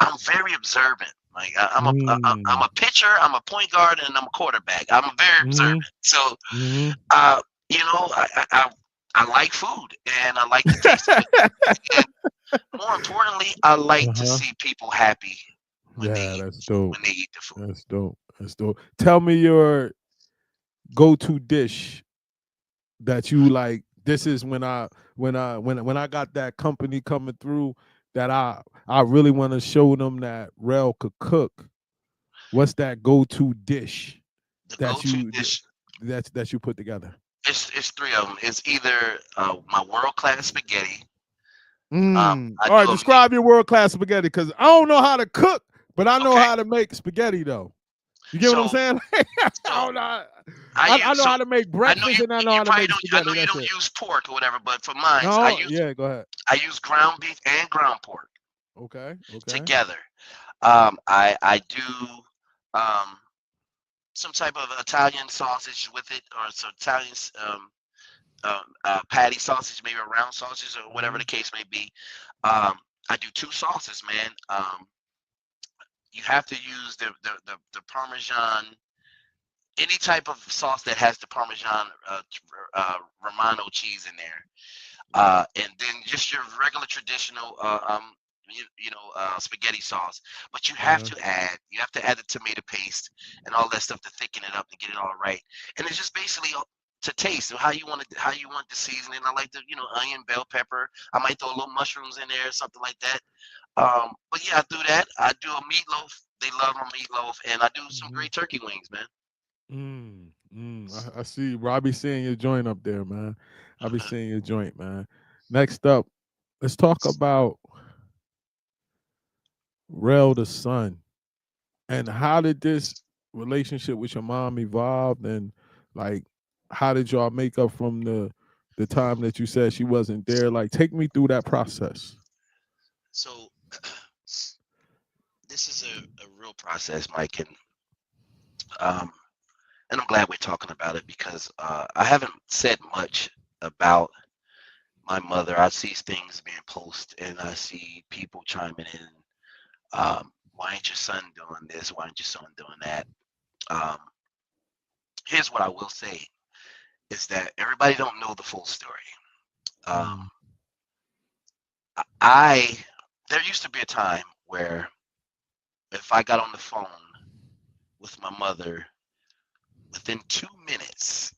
Speaker 2: I'm very observant. Like I'm
Speaker 1: mm,
Speaker 2: a pitcher, I'm a point guard, and I'm a quarterback. I'm very
Speaker 1: mm,
Speaker 2: observant. So
Speaker 1: mm.
Speaker 2: I like food, and I like the taste of it. And more importantly, I like to
Speaker 1: Uh-huh.
Speaker 2: see people happy when they
Speaker 1: Yeah,
Speaker 2: eat
Speaker 1: that's dope.
Speaker 2: when they eat the food.
Speaker 1: That's dope. That's dope. Tell me go-to dish that you like? This is when I got that company coming through that I really want to show them that Rel could cook. What's that go-to dish
Speaker 2: The
Speaker 1: that
Speaker 2: go-to
Speaker 1: you
Speaker 2: dish,
Speaker 1: that you put together?
Speaker 2: it's three of them. It's either my world-class spaghetti. I
Speaker 1: All right,
Speaker 2: do a meat.
Speaker 1: describe your world-class spaghetti because I don't know how to cook, but I know
Speaker 2: Okay,
Speaker 1: how to make spaghetti though. You get what I'm
Speaker 2: so
Speaker 1: saying?
Speaker 2: so
Speaker 1: I don't know.
Speaker 2: I
Speaker 1: I
Speaker 2: use
Speaker 1: know
Speaker 2: so
Speaker 1: how to make
Speaker 2: I know
Speaker 1: breakfast
Speaker 2: you
Speaker 1: and I know
Speaker 2: you
Speaker 1: how to
Speaker 2: probably
Speaker 1: make
Speaker 2: don't. I
Speaker 1: spaghetti.
Speaker 2: know you
Speaker 1: That's
Speaker 2: don't
Speaker 1: it.
Speaker 2: use pork or whatever, but for mine,
Speaker 1: No, yeah, go ahead.
Speaker 2: I use ground beef and ground pork
Speaker 1: Okay, okay.
Speaker 2: together. I do um some type of Italian sausage with it, or some Italian patty sausage, maybe a round sausage, or whatever
Speaker 1: Mm-hmm.
Speaker 2: the case may be. Um, I do two sauces, man. You have to use the Parmesan, any type of sauce that has the Parmesan Romano cheese in there, and then just your regular traditional spaghetti sauce. But
Speaker 1: Uh-huh.
Speaker 2: you have to add the tomato paste and all that stuff to thicken it up to get it all right. And it's just basically to taste how you want it, how you want the seasoning. I like the onion, bell pepper. I might throw a little mushrooms in there, something like that. But yeah, I do that. I do a meatloaf. They love my meatloaf, and I do some
Speaker 1: Mm-hmm.
Speaker 2: great turkey wings, man.
Speaker 1: I see. Bro, I be seeing your joint up there, man. I be seeing your joint, man. Next up, let's talk about Rel the son. And how did this relationship with your mom evolve? And like, how did y'all make up from the time that you said she wasn't there? Like, take me through that process.
Speaker 2: So this is a real process, Mike, um, and I'm glad we're talking about it because I haven't said much about my mother. I see things being posted, and I see people chiming in. Why ain't your son doing this? Why ain't your son doing that? Um, Here's what I will say: is that everybody don't know the full story. Um,
Speaker 1: Mm,
Speaker 2: I There used to be a time where if I got on the phone with my mother, within 2 minutes,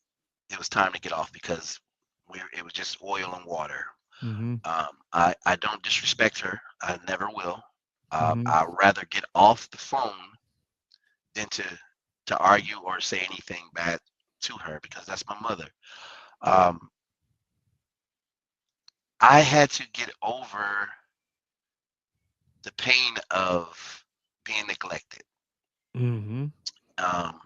Speaker 2: it was time to get off because it was just oil and water.
Speaker 1: mm-hmm,
Speaker 2: I don't disrespect her. I never will.
Speaker 1: mm-hmm,
Speaker 2: I'd rather get off the phone than to argue or say anything bad to her because that's my mother. Um, I had to get over the pain of being neglected
Speaker 1: mm-hmm,
Speaker 2: um,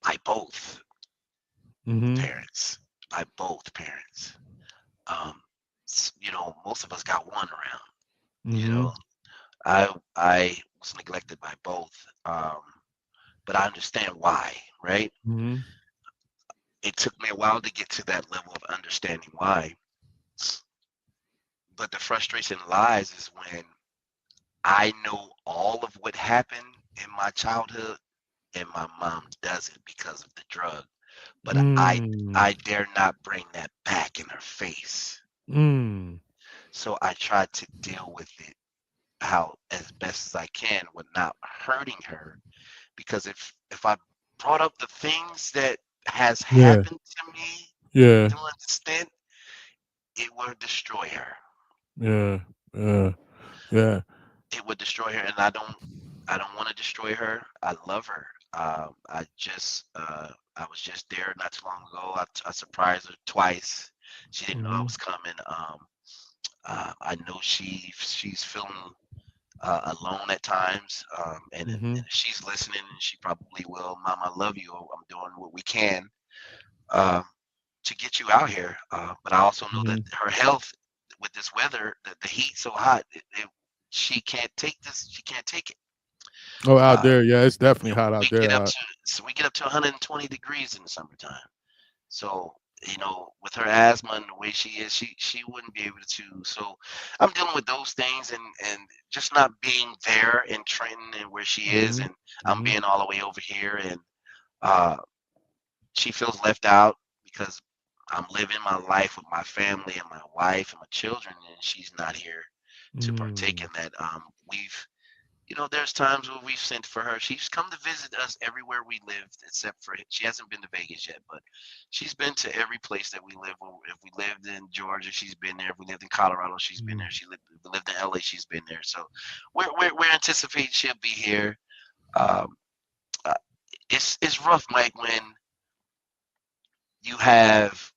Speaker 2: by both
Speaker 1: mm-hmm,
Speaker 2: parents. By both parents. Um, most of us got one around. You
Speaker 1: mm-hmm,
Speaker 2: know, I was neglected by both, but I understand why. Right?
Speaker 1: mm-hmm,
Speaker 2: It took me a while to get to that level of understanding why. But the frustration lies is when I know all of what happened in my childhood and my mom doesn't because of the drug. But
Speaker 1: mm,
Speaker 2: I dare not bring that back in her face.
Speaker 1: mm,
Speaker 2: So I tried to deal with it how as best as I can with not hurting her. Because if I brought up the things that has
Speaker 1: yeah,
Speaker 2: happened to me
Speaker 1: yeah,
Speaker 2: during the stint, it would destroy her.
Speaker 1: yeah, yeah, yeah.
Speaker 2: It would destroy her, and I don't want to destroy her. I love her. I was just there not too long ago. I surprised her twice. She didn't know I
Speaker 1: Mm-hmm,
Speaker 2: was coming. I know she's feeling alone at times,
Speaker 1: mm-hmm,
Speaker 2: and if she's listening, and she probably will. Mom, I love you. I'm doing what we can uh, to get you out here. But I also know that
Speaker 1: mm-hmm.
Speaker 2: her health with this weather, the heat so hot, she can't take this. She can't take it.
Speaker 1: Oh, out
Speaker 2: Uh,
Speaker 1: there, yeah, it's definitely hot
Speaker 2: we
Speaker 1: out
Speaker 2: get
Speaker 1: there.
Speaker 2: up to we get up to 120 degrees in the summertime. So with her asthma and the way she is, she wouldn't be able to. So I'm dealing with those things and just not being there in Trenton and where she is,
Speaker 1: Mm-hmm,
Speaker 2: and I'm
Speaker 1: mm-hmm,
Speaker 2: being all the way over here, and uh, she feels left out because I'm living my life with my family and my wife and my children, and she's not here to partake
Speaker 1: mm,
Speaker 2: in that. We've there's times where we've sent for her. She's come to visit us everywhere we lived, except for she hasn't been to Vegas yet, but she's been to every place that we live. If we lived in Georgia, she's been there. If we lived in Colorado, she's been there.
Speaker 1: Mm.
Speaker 2: If we lived in LA, she's been there. So we're anticipating she'll be here. Um, uh, it's rough, Mike, when you have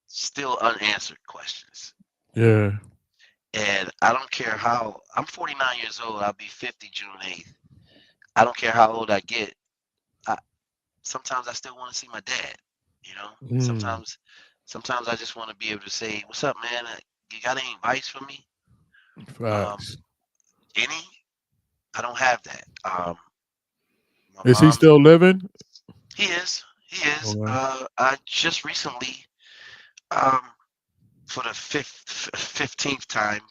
Speaker 2: still unanswered questions.
Speaker 1: Yeah.
Speaker 2: And I don't care how I'm 49 years old. I'll be 50 June 8th. I don't care how old I get. I, Sometimes I still want to see my dad. You know,
Speaker 1: Mm.
Speaker 2: sometimes I just want to be able to say, "What's up, man? You got any advice for me?" Um,
Speaker 1: Facts.
Speaker 2: any? I don't have that. My
Speaker 1: Is he
Speaker 2: mom's.
Speaker 1: still living?
Speaker 2: He is. He is.
Speaker 1: Okay.
Speaker 2: I just recently, um, for the 15th time,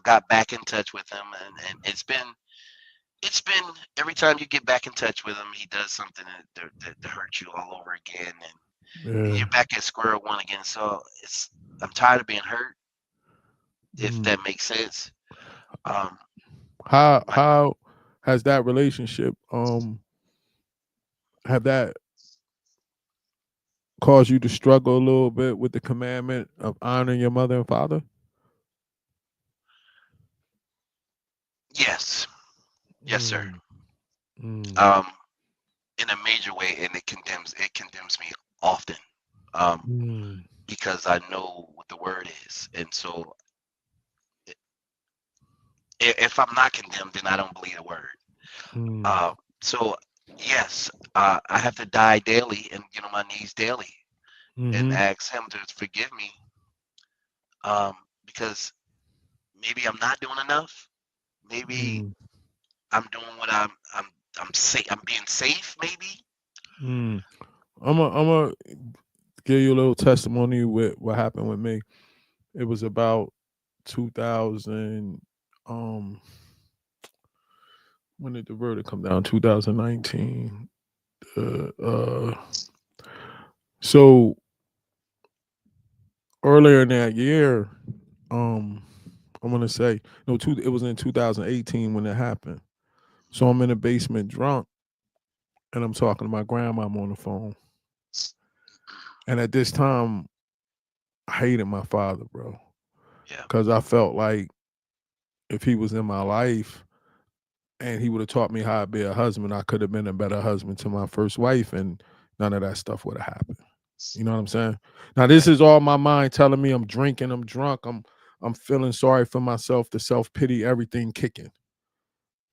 Speaker 2: got back in touch with him, and it's been every time you get back in touch with him, he does something to hurt you all over again, and
Speaker 1: Yeah.
Speaker 2: you're back at square one again. So I'm tired of being hurt, if
Speaker 1: Mm.
Speaker 2: that makes sense. Um, my
Speaker 1: How has that relationship have that caused you to struggle a little bit with the commandment of honoring your mother and father?
Speaker 2: Yes, yes, sir.
Speaker 1: Mm. Mm.
Speaker 2: Um, in a major way, and it condemns me often. Um,
Speaker 1: Mm.
Speaker 2: because I know what the word is, and so if I'm not condemned, then I don't believe the word.
Speaker 1: Mm.
Speaker 2: Uh, so yes, I have to die daily and get on my knees daily and
Speaker 1: Mhm.
Speaker 2: ask Him to forgive me, because maybe I'm not doing enough. Maybe
Speaker 1: Mm.
Speaker 2: I'm doing what I'm safe. I'm being safe. Maybe.
Speaker 1: Mm. I'm a give you a little testimony with what happened with me. It was about 2000. Um, when did the verdict come down? 2019. So earlier in that year, um, I'm gonna say no. It was in 2018 when it happened. So I'm in the basement drunk, and I'm talking to my grandmom on the phone. And at this time, I hated my father, bro,
Speaker 2: Yeah.
Speaker 1: because I felt like if he was in my life and he would have taught me how to be a husband, I could have been a better husband to my first wife, and none of that stuff would have happened. You know what I'm saying? Now this
Speaker 2: Right.
Speaker 1: is all my mind telling me I'm drinking, I'm drunk, I'm feeling sorry for myself, the self pity, everything kicking.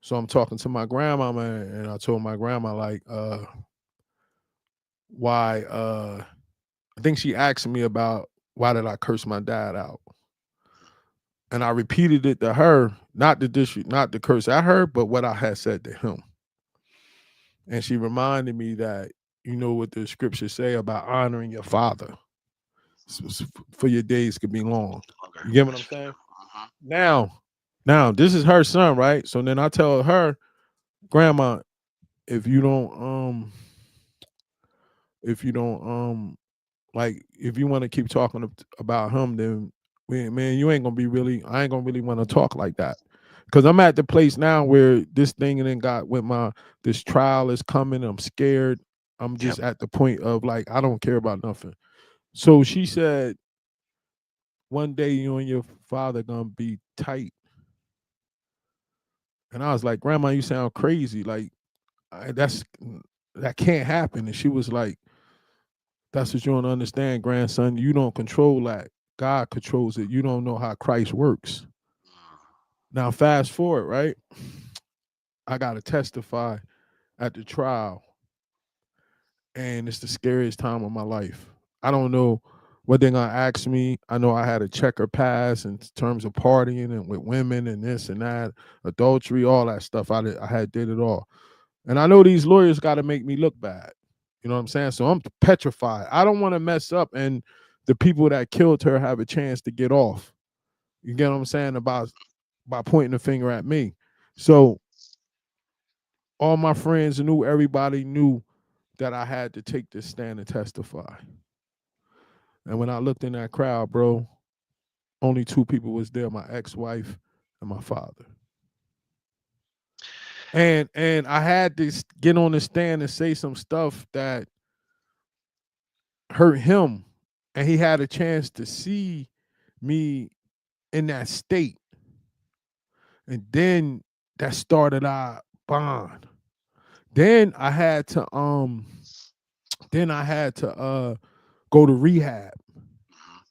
Speaker 1: So I'm talking to my grandma, man, and I told my grandma like, why? I think she asked me about why did I curse my dad out, and I repeated it to her, not the curse at her, but what I had said to him. And she reminded me that you know what the scriptures say about honoring your father, for your days could be long.
Speaker 2: Longer.
Speaker 1: You get what I'm
Speaker 2: That's true.
Speaker 1: saying?
Speaker 2: Hmm.
Speaker 1: Now, now this is her son, right? So then I tell her, Grandma, if you don't if you don't like if you want to keep talking about him, then man, you ain't gonna be really. I ain't gonna really want to talk like that, because I'm at the place now where this thing and then got with my this trial is coming. I'm scared. I'm
Speaker 2: Yep.
Speaker 1: just at the point of like I don't care about nothing. So she said, one day you and your father gonna be tight, and I was like, Grandma, you sound crazy. Like that can't happen. And she was like, that's what you don't understand, grandson. You don't control that. God controls it. You don't know how Christ works.
Speaker 2: Mm.
Speaker 1: Now, fast forward, right? I got to testify at the trial, and it's the scariest time of my life. I don't know what they're going to ask me. I know I had a checker pass in terms of partying and with women and this and that, adultery, all that stuff. I had did it all. And I know these lawyers got to make me look bad. You know what I'm saying? So I'm petrified. I don't want to mess up and the people that killed her have a chance to get off. You get what I'm saying about by pointing the finger at me. So all my friends knew, everybody knew that I had to take this stand and testify. And when I looked in that crowd, bro, only two people was there, my ex-wife and my father. And I had to get on the stand and say some stuff that hurt him, and he had a chance to see me in that state, and then that started our bond. Then I had to go to rehab,
Speaker 2: Mhm.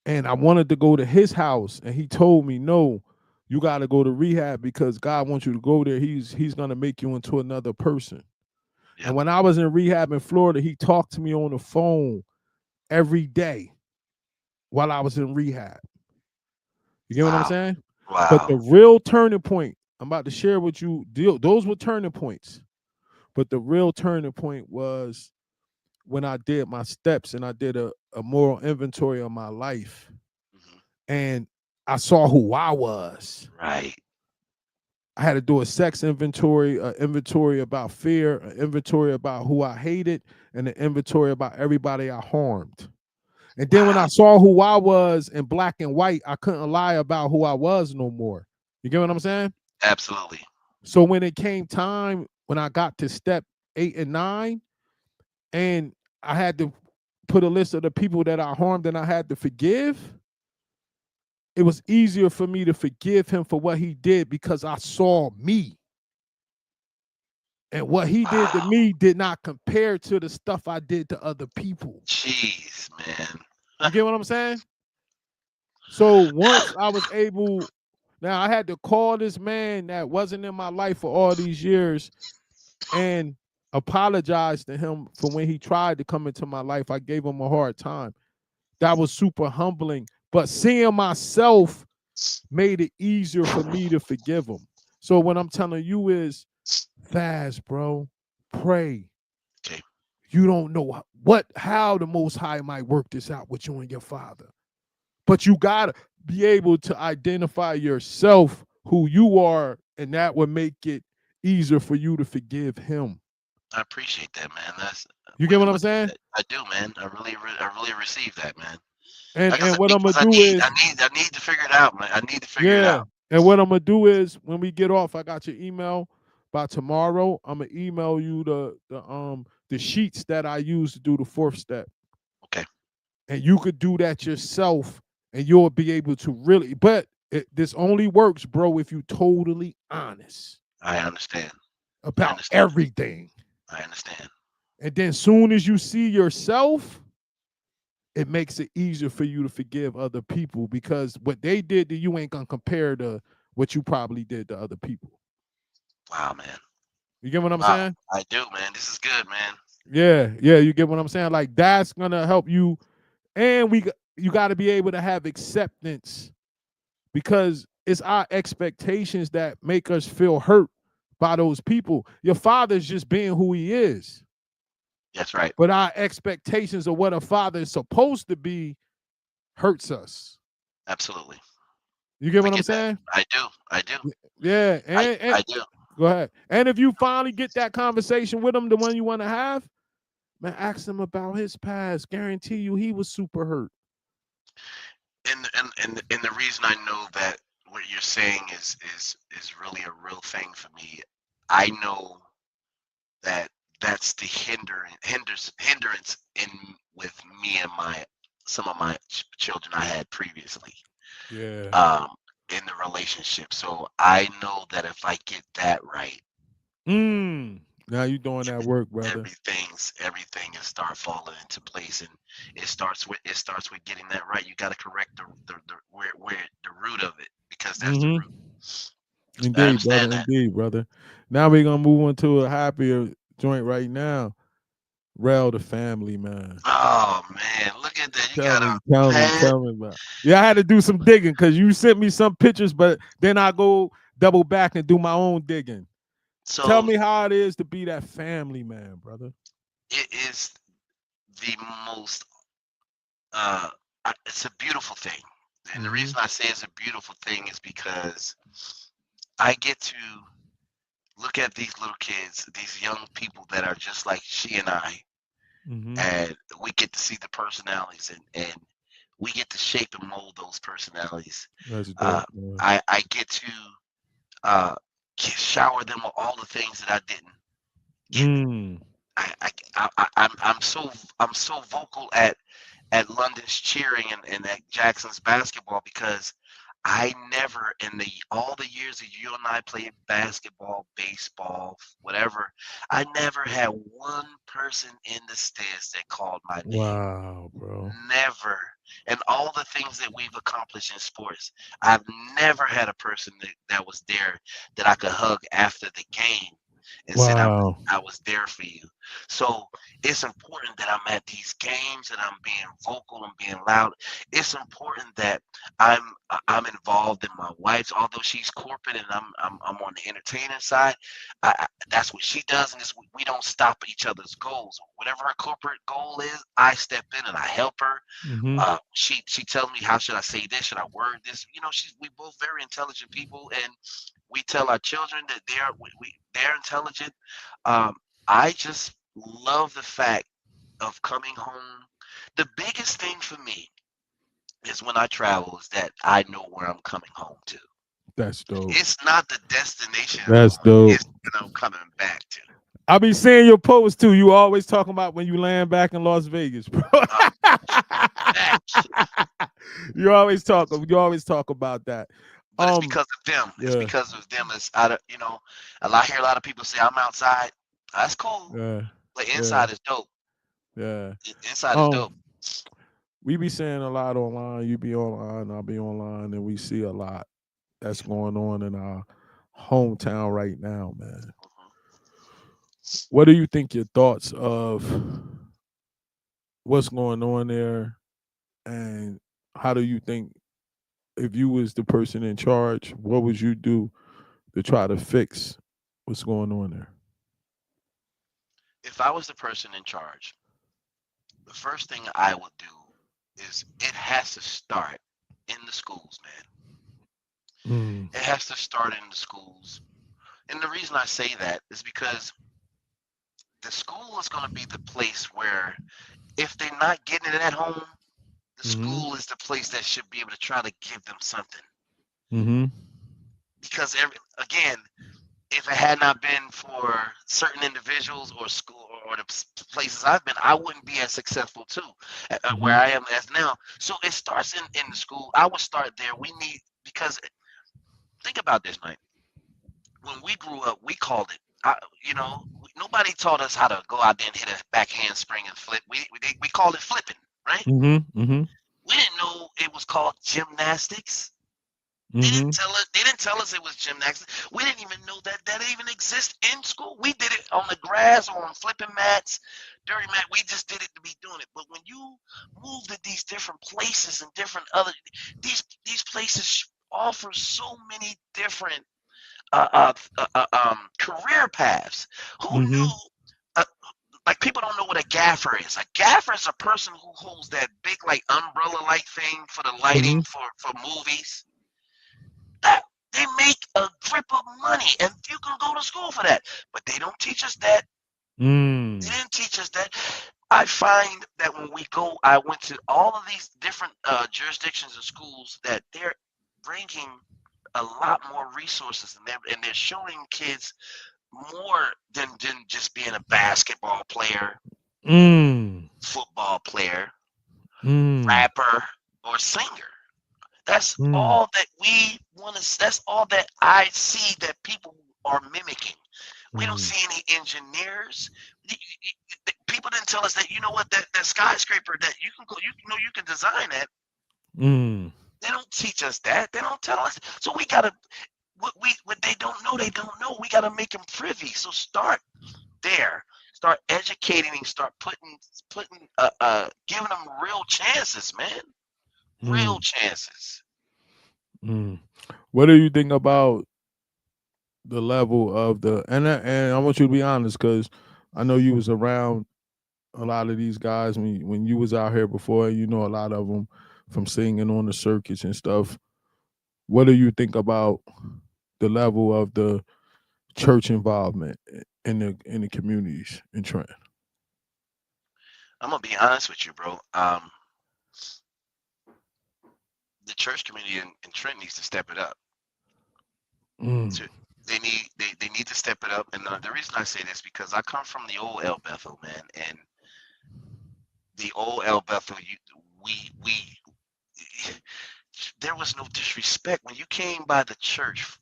Speaker 1: and I wanted to go to his house, and he told me, no, you got to go to rehab because God wants you to go there. He's gonna make you into another person. And
Speaker 2: Yep.
Speaker 1: when I was in rehab in Florida, he talked to me on the phone every day while I was in rehab. You get what I'm
Speaker 2: Wow.
Speaker 1: saying? But
Speaker 2: Wow.
Speaker 1: the real turning point I'm about to share with you, those were turning points. But the real turning point was when I did my steps and I did a moral inventory of my life,
Speaker 2: Mhm.
Speaker 1: and I saw who I was.
Speaker 2: Right.
Speaker 1: I had to do a sex inventory, an inventory about fear, an inventory about who I hated, and an inventory about everybody I harmed. And then when
Speaker 2: Wow.
Speaker 1: I saw who I was in black and white, I couldn't lie about who I was no more. You get what I'm saying?
Speaker 2: Absolutely.
Speaker 1: So when it came time, when I got to step 8 and 9, and I had to put a list of the people that I harmed and I had to forgive, it was easier for me to forgive him for what he did because I saw me. And what he did to
Speaker 2: Wow.
Speaker 1: me did not compare to the stuff I did to other people.
Speaker 2: Jeez, man.
Speaker 1: You get what I'm saying? So once I was able, now I had to call this man that wasn't in my life for all these years and apologize to him for when he tried to come into my life. I gave him a hard time. That was super humbling. But seeing myself made it easier for me to forgive him. So what I'm telling you is fast, bro. Pray.
Speaker 2: Okay.
Speaker 1: You don't know how the Most High might work this out with you and your father. But you gotta be able to identify yourself, who you are, and that would make it easier for you to forgive him.
Speaker 2: I appreciate that, man. That's a
Speaker 1: You
Speaker 2: way
Speaker 1: get
Speaker 2: to
Speaker 1: what I'm
Speaker 2: look
Speaker 1: saying?
Speaker 2: at it. I do, man. I really receive that, man.
Speaker 1: And
Speaker 2: Like I said,
Speaker 1: what I'm gonna
Speaker 2: because I
Speaker 1: do
Speaker 2: need,
Speaker 1: is,
Speaker 2: I need to figure it out, man. I need to figure it
Speaker 1: yeah.
Speaker 2: out.
Speaker 1: And what I'm gonna do is, when we get off, I got your email. By tomorrow, I'm gonna email you the sheets that I use to do the fourth step,
Speaker 2: Okay.
Speaker 1: and you could do that yourself, and you'll be able to really. But this only works, bro, if you totally honest
Speaker 2: I understand. I
Speaker 1: about
Speaker 2: understand.
Speaker 1: everything.
Speaker 2: I understand.
Speaker 1: And then soon as you see yourself, it makes it easier for you to forgive other people because what they did to you ain't gonna compare to what you probably did to other people.
Speaker 2: Wow, man.
Speaker 1: You get what I'm
Speaker 2: Wow.
Speaker 1: saying?
Speaker 2: I do, man. This is good, man.
Speaker 1: Yeah, yeah, you get what I'm saying? Like that's gonna help you. And you gotta be able to have acceptance because it's our expectations that make us feel hurt by those people. Your father's just being who he is.
Speaker 2: That's right.
Speaker 1: But our expectations of what a father is supposed to be hurts us.
Speaker 2: Absolutely.
Speaker 1: You get
Speaker 2: I
Speaker 1: what I'm
Speaker 2: get that.
Speaker 1: saying?
Speaker 2: I do. I do.
Speaker 1: Yeah, and
Speaker 2: I do.
Speaker 1: go ahead. And if you finally get that conversation with him, the one you want to have, man, ask him about his past. Guarantee you, he was super hurt.
Speaker 2: And the reason I know that what you're saying is really a real thing for me. I know that that's the hindrance in with me and my some of my children I had previously
Speaker 1: Yeah.
Speaker 2: um in the relationship. So I know that if I get that right,
Speaker 1: Now you doing that
Speaker 2: every,
Speaker 1: work, brother.
Speaker 2: everything is start falling into place, and it starts with getting that right. You got to correct the where the root of it, because that's the root. I
Speaker 1: Indeed, brother.
Speaker 2: understand that.
Speaker 1: Indeed, brother. Now we're gonna move on to a happier joint right now. Rel the family, man.
Speaker 2: Oh man, look at that! You
Speaker 1: Tell
Speaker 2: got
Speaker 1: me,
Speaker 2: a
Speaker 1: tell me,
Speaker 2: pad.
Speaker 1: tell me about. Yeah, I had to do some digging because you sent me some pictures, but then I go double back and do my own digging. Tell
Speaker 2: So
Speaker 1: me how it is to be that family man, brother.
Speaker 2: it is the most it's a beautiful thing. And the
Speaker 1: Mm-hmm.
Speaker 2: reason I say it's a beautiful thing is because I get to look at these little kids, these young people that are just like she and I,
Speaker 1: Mm-hmm.
Speaker 2: and we get to see the personalities, and we get to shape and mold those personalities.
Speaker 1: That's
Speaker 2: Uh,
Speaker 1: dope, man.
Speaker 2: I get to uh, shower them with all the things that I didn't get.
Speaker 1: Mm.
Speaker 2: I'm so vocal at London's cheering and at Jackson's basketball because I never in the all the years that you and I played basketball, baseball, whatever, I never had one person in the stands that called my name.
Speaker 1: Wow, bro.
Speaker 2: Never. And all the things that we've accomplished in sports, I've never had a person that was there that I could hug after the game and said
Speaker 1: Wow.
Speaker 2: I was there for you. So it's important that I'm at these games and I'm being vocal and being loud. It's important that I'm involved in my wife's, although she's corporate and I'm on the entertainer side. That's what she does, and we don't stop each other's goals. Whatever her corporate goal is, I step in and I help her.
Speaker 1: Mm-hmm.
Speaker 2: She tells me how should I say this, should I word this. We both very intelligent people, and we tell our children that they're intelligent. Um, I just love the fact of coming home. The biggest thing for me is when I travel is that I know where I'm coming home to.
Speaker 1: That's dope.
Speaker 2: It's not the destination
Speaker 1: That's
Speaker 2: anymore.
Speaker 1: dope.
Speaker 2: It's what I'm coming back to.
Speaker 1: I be seeing your posts too. You always talking about when you land back in Las Vegas, bro.
Speaker 2: Uh, that,
Speaker 1: You always talk about that.
Speaker 2: but it's
Speaker 1: Um,
Speaker 2: because of them. It's
Speaker 1: yeah,
Speaker 2: because of them. It's out of I hear a lot of people say I'm outside. That's cool,
Speaker 1: yeah,
Speaker 2: but
Speaker 1: yeah,
Speaker 2: inside is dope.
Speaker 1: yeah.
Speaker 2: Inside is
Speaker 1: Um,
Speaker 2: dope.
Speaker 1: we be seeing a lot online. You be online, I'll be online, and we see a lot that's going on in our hometown right now, man.
Speaker 2: Mhm.
Speaker 1: What do you think your thoughts of what's going on there, and how do you think if you was the person in charge, what would you do to try to fix what's going on there?
Speaker 2: If I was the person in charge, the first thing I would do is it has to start in the schools, man.
Speaker 1: Mm,
Speaker 2: It has to start in the schools. And the reason I say that is because the school is going to be the place where if they're not getting it at home, the
Speaker 1: mm-hmm.
Speaker 2: school is the place that should be able to try to give them something.
Speaker 1: Mm-hmm.
Speaker 2: Because again, if it had not been for certain individuals or school or the places I've been, I wouldn't be as successful too, where
Speaker 1: Mm-hmm.
Speaker 2: I am as now. So it starts in the school. I would start there. We need because think about this, Mike. When we grew up, we called it. Nobody taught us how to go out there and hit a backhand spring and flip. We called it flipping, right?
Speaker 1: Mm-hmm. Mm-hmm.
Speaker 2: We didn't know it was called gymnastics. They didn't
Speaker 1: Mm-hmm.
Speaker 2: tell us. They didn't tell us it was gymnastics. We didn't even know that even exists in school. We did it on the grass or on flipping mats, dirty mat. We just did it to be doing it. But when you move to these different places and different other these places offer so many different career paths. Who
Speaker 1: Mm-hmm.
Speaker 2: knew? Uh, like people don't know what a gaffer is. A gaffer is a person who holds that big like umbrella like thing for the lighting
Speaker 1: Mm-hmm.
Speaker 2: for movies. That they make a grip of money, and you can go to school for that. But they don't teach us that. They
Speaker 1: Mm.
Speaker 2: didn't teach us that. I find that when we go, I went to all of these different jurisdictions and schools that they're bringing a lot more resources, and they're showing kids more than just being a basketball player,
Speaker 1: Mm.
Speaker 2: football player,
Speaker 1: Mm.
Speaker 2: rapper, or singer. That's
Speaker 1: Mm.
Speaker 2: all that we want to. That's all that I see that people are mimicking. We don't
Speaker 1: Mm.
Speaker 2: see any engineers. People didn't tell us that. You know what? That skyscraper that you can go. You can design that.
Speaker 1: Mm.
Speaker 2: They don't teach us that. They don't tell us. So we gotta. What they don't know. They don't know. We gotta make them privy. So start there. Start educating and start putting giving them real chances, man. Real
Speaker 1: Mm.
Speaker 2: chances.
Speaker 1: Mm. What do you think about the level of and I want you to be honest because I know you was around a lot of these guys when you was out here before. You know a lot of them from singing on the circuits and stuff. What do you think about the level of the church involvement in the communities in Trent?
Speaker 2: I'm gonna be honest with you, bro. The church community in Trent needs to step it up.
Speaker 1: Mm.
Speaker 2: they need to step it up. And the reason I say this because I come from the old El Bethel, man, and the old El Bethel, we there was no disrespect when you came by the church.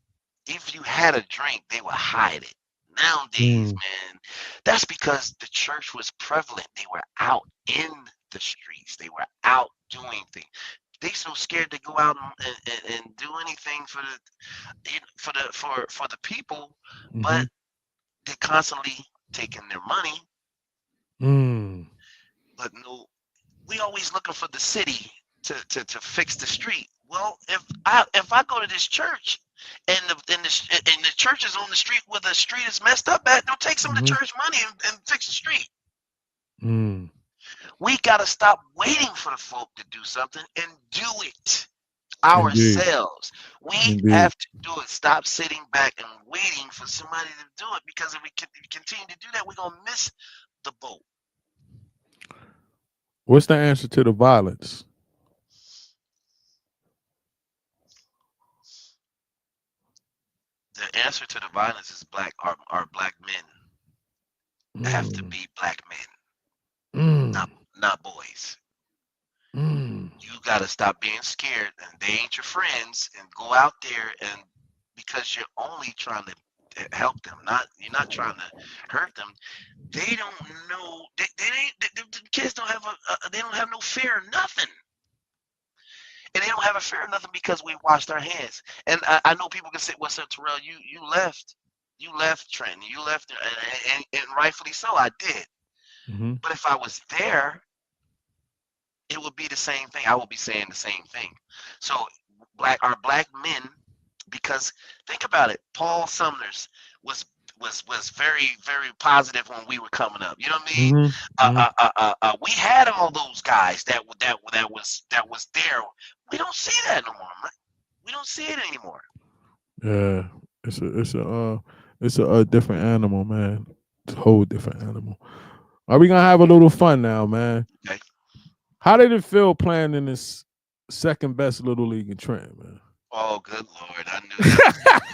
Speaker 2: If you had a drink, they would hide it. Nowadays,
Speaker 1: Mm.
Speaker 2: man, that's because the church was prevalent. They were out in the streets. They were out doing things. They so scared to go out and do anything for the people,
Speaker 1: Mm-hmm.
Speaker 2: but they're constantly taking their money.
Speaker 1: Mm.
Speaker 2: But no, we always looking for the city to fix the street. Well, if I go to this church and the church is on the street where the street is messed up at, they'll take some of the
Speaker 1: Mm-hmm.
Speaker 2: church money and fix the street.
Speaker 1: Mm.
Speaker 2: We gotta stop waiting for the folk to do something and do it
Speaker 1: Indeed.
Speaker 2: ourselves. We
Speaker 1: Indeed.
Speaker 2: have to do it. Stop sitting back and waiting for somebody to do it because if we continue to do that, we're gonna miss the boat.
Speaker 1: What's the answer to the violence?
Speaker 2: The answer to the violence is our black men have to
Speaker 1: Mm.
Speaker 2: be black men,
Speaker 1: Mm.
Speaker 2: not boys.
Speaker 1: Mm.
Speaker 2: You gotta stop being scared and they ain't your friends and go out there and because you're only trying to help them, not you're not trying to hurt them. They don't know they ain't the kids don't have they don't have no fear of nothing. And they don't have a fear of nothing because we washed our hands. And I know people can say, "What's up, Terrell? You left Trenton, you left, and rightfully so, I did.
Speaker 1: Mm-hmm.
Speaker 2: But if I was there, it would be the same thing. I would be saying the same thing. So our black men, because think about it, Paul Sumner's was was very positive when we were coming up. You know what I mean?
Speaker 1: Mm-hmm.
Speaker 2: We had all those guys that was there. We don't see that no more, man. We don't see it anymore.
Speaker 1: Yeah. It's a different animal, man. It's a whole different animal. Are we gonna have a little fun now, man?
Speaker 2: Okay.
Speaker 1: How did it feel playing in this second best little league in Trenton, man?
Speaker 2: Oh, good lord! I knew that was coming.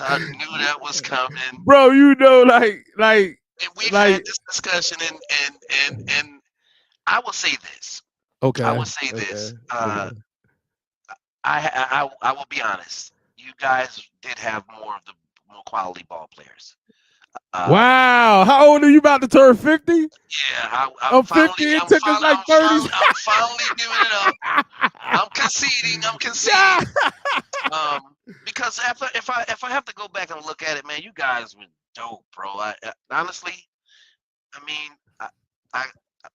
Speaker 2: I knew that was coming.
Speaker 1: Bro, you know,
Speaker 2: And we've
Speaker 1: like.
Speaker 2: had this discussion, and I will say this. I
Speaker 1: Okay,
Speaker 2: will say
Speaker 1: okay,
Speaker 2: this.
Speaker 1: okay.
Speaker 2: I will be honest. You guys did have more of the more quality ball players. Um,
Speaker 1: Wow, how old are you? About to turn 50?
Speaker 2: yeah,
Speaker 1: I'm 50. It took us like 30.
Speaker 2: I'm finally giving it up. I'm conceding. I'm
Speaker 1: Yeah.
Speaker 2: conceding. Because if I have to go back and look at it, man, you guys were dope, bro. Honestly, I mean, I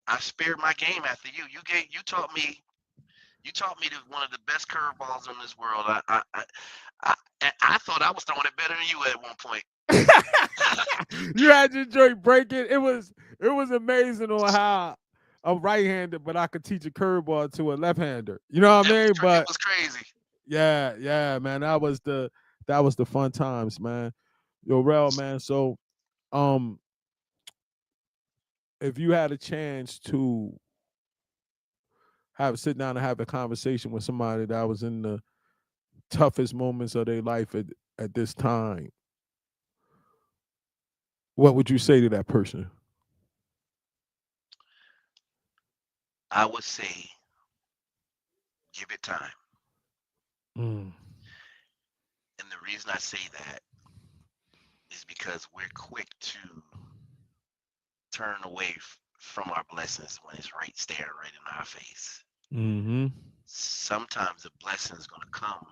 Speaker 2: I spared my game after you. You taught me one of the best curveballs in this world. I thought I was throwing it better than you at one point.
Speaker 1: You had your joint breaking. It was amazing on how I'm right-handed, but I could teach a curveball to a left-hander. You know what I mean?
Speaker 2: It
Speaker 1: But
Speaker 2: was crazy.
Speaker 1: yeah, yeah, man. That was the fun times, man. Yo, Rel, man. So um if you had a chance to sit down and have a conversation with somebody that was in the toughest moments of their life at this time, what would you say to that person?
Speaker 2: I would say give it time.
Speaker 1: Mm.
Speaker 2: And the reason I say that is because we're quick to turn away from our blessings when it's right staring right in our face.
Speaker 1: Mm-hmm.
Speaker 2: Sometimes the blessing is going to come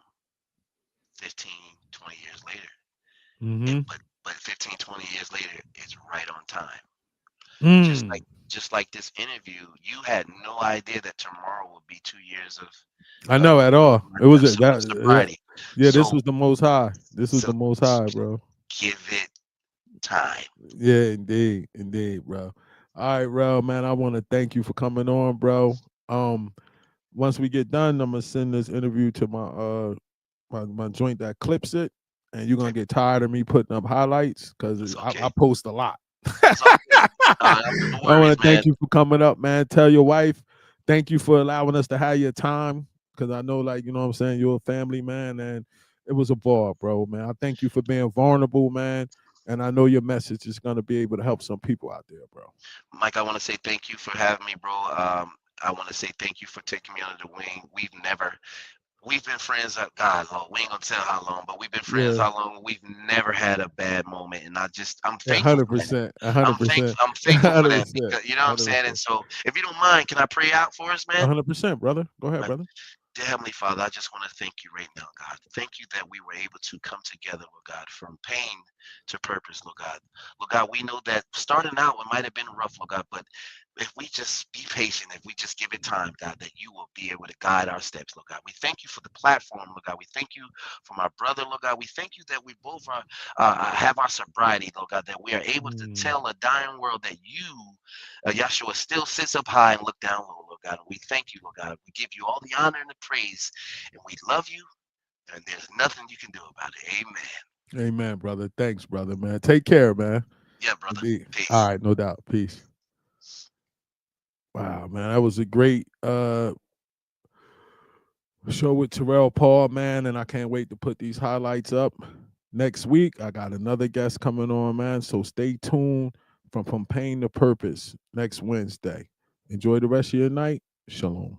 Speaker 2: 15, 20 years later.
Speaker 1: Mm-hmm.
Speaker 2: But 15, 20 years later, it's right on time. Just
Speaker 1: Mm.
Speaker 2: like just like this interview, you had no idea that tomorrow would be 2 years
Speaker 1: I
Speaker 2: of
Speaker 1: know at all. It was that.
Speaker 2: sobriety.
Speaker 1: Yeah, this
Speaker 2: So
Speaker 1: was the most high. This was
Speaker 2: so
Speaker 1: the most high, bro.
Speaker 2: give it time.
Speaker 1: Yeah, indeed, indeed, bro. All right, bro, man. I want to thank you for coming on, bro. Once we get done, I'm gonna send this interview to my joint that clips it, and you're gonna
Speaker 2: Okay,
Speaker 1: get tired of me putting up highlights because
Speaker 2: it's
Speaker 1: I
Speaker 2: okay.
Speaker 1: post a lot.
Speaker 2: It's all good. No
Speaker 1: I want
Speaker 2: worries,
Speaker 1: to
Speaker 2: man.
Speaker 1: thank you for coming up, man. Tell your wife, thank you for allowing us to have your time because I know, like, you know what I'm saying, you're a family man, and It was a ball, bro, man. I thank you for being vulnerable, man. And I know your message is gonna be able to help some people out there, bro.
Speaker 2: Mike, I want to say thank you for having me, bro. I want to say thank you for taking me under the wing. We've been friends, God, Lord, we ain't gonna tell how long, but we've been friends
Speaker 1: Yeah,
Speaker 2: how long? We've never had a bad moment, and I'm
Speaker 1: a
Speaker 2: thankful
Speaker 1: hundred
Speaker 2: for that.
Speaker 1: percent, a hundred
Speaker 2: I'm thankful.
Speaker 1: percent,
Speaker 2: I'm
Speaker 1: a
Speaker 2: thankful for
Speaker 1: hundred
Speaker 2: that
Speaker 1: percent,
Speaker 2: because you know
Speaker 1: a
Speaker 2: what I'm
Speaker 1: hundred
Speaker 2: saying. And
Speaker 1: percent,
Speaker 2: so, if you don't mind, can I pray out for us,
Speaker 1: a
Speaker 2: man?
Speaker 1: hundred percent, brother. Go ahead, brother.
Speaker 2: Dear Heavenly Father, I just want to thank you right now, God. Thank you that we were able to come together, Lord God, from pain to purpose, Lord God. Lord God, we know that starting out it might have been rough, Lord God, but if we just be patient, if we just give it time, God, that you will be able to guide our steps, Lord God. We thank you for the platform, Lord God. We thank you for my brother, Lord God. We thank you that we both have our sobriety, Lord God, that we are able to
Speaker 1: Mm.
Speaker 2: tell a dying world that you, Yahshua, still sits up high and look down low, Lord God. And we thank you, Lord God. We give you all the honor and the praise, and we love you, and there's nothing you can do about it. Amen.
Speaker 1: Amen, brother. Thanks, brother, man. Take care, man.
Speaker 2: Yeah, brother.
Speaker 1: Indeed. All
Speaker 2: Peace.
Speaker 1: right, no doubt. Peace. Wow, man, that was a great show with Terrell Paul, man, and I can't wait to put these highlights up next week. I got another guest coming on, man, so stay tuned from Pain to Purpose next Wednesday. Enjoy the rest of your night. Shalom.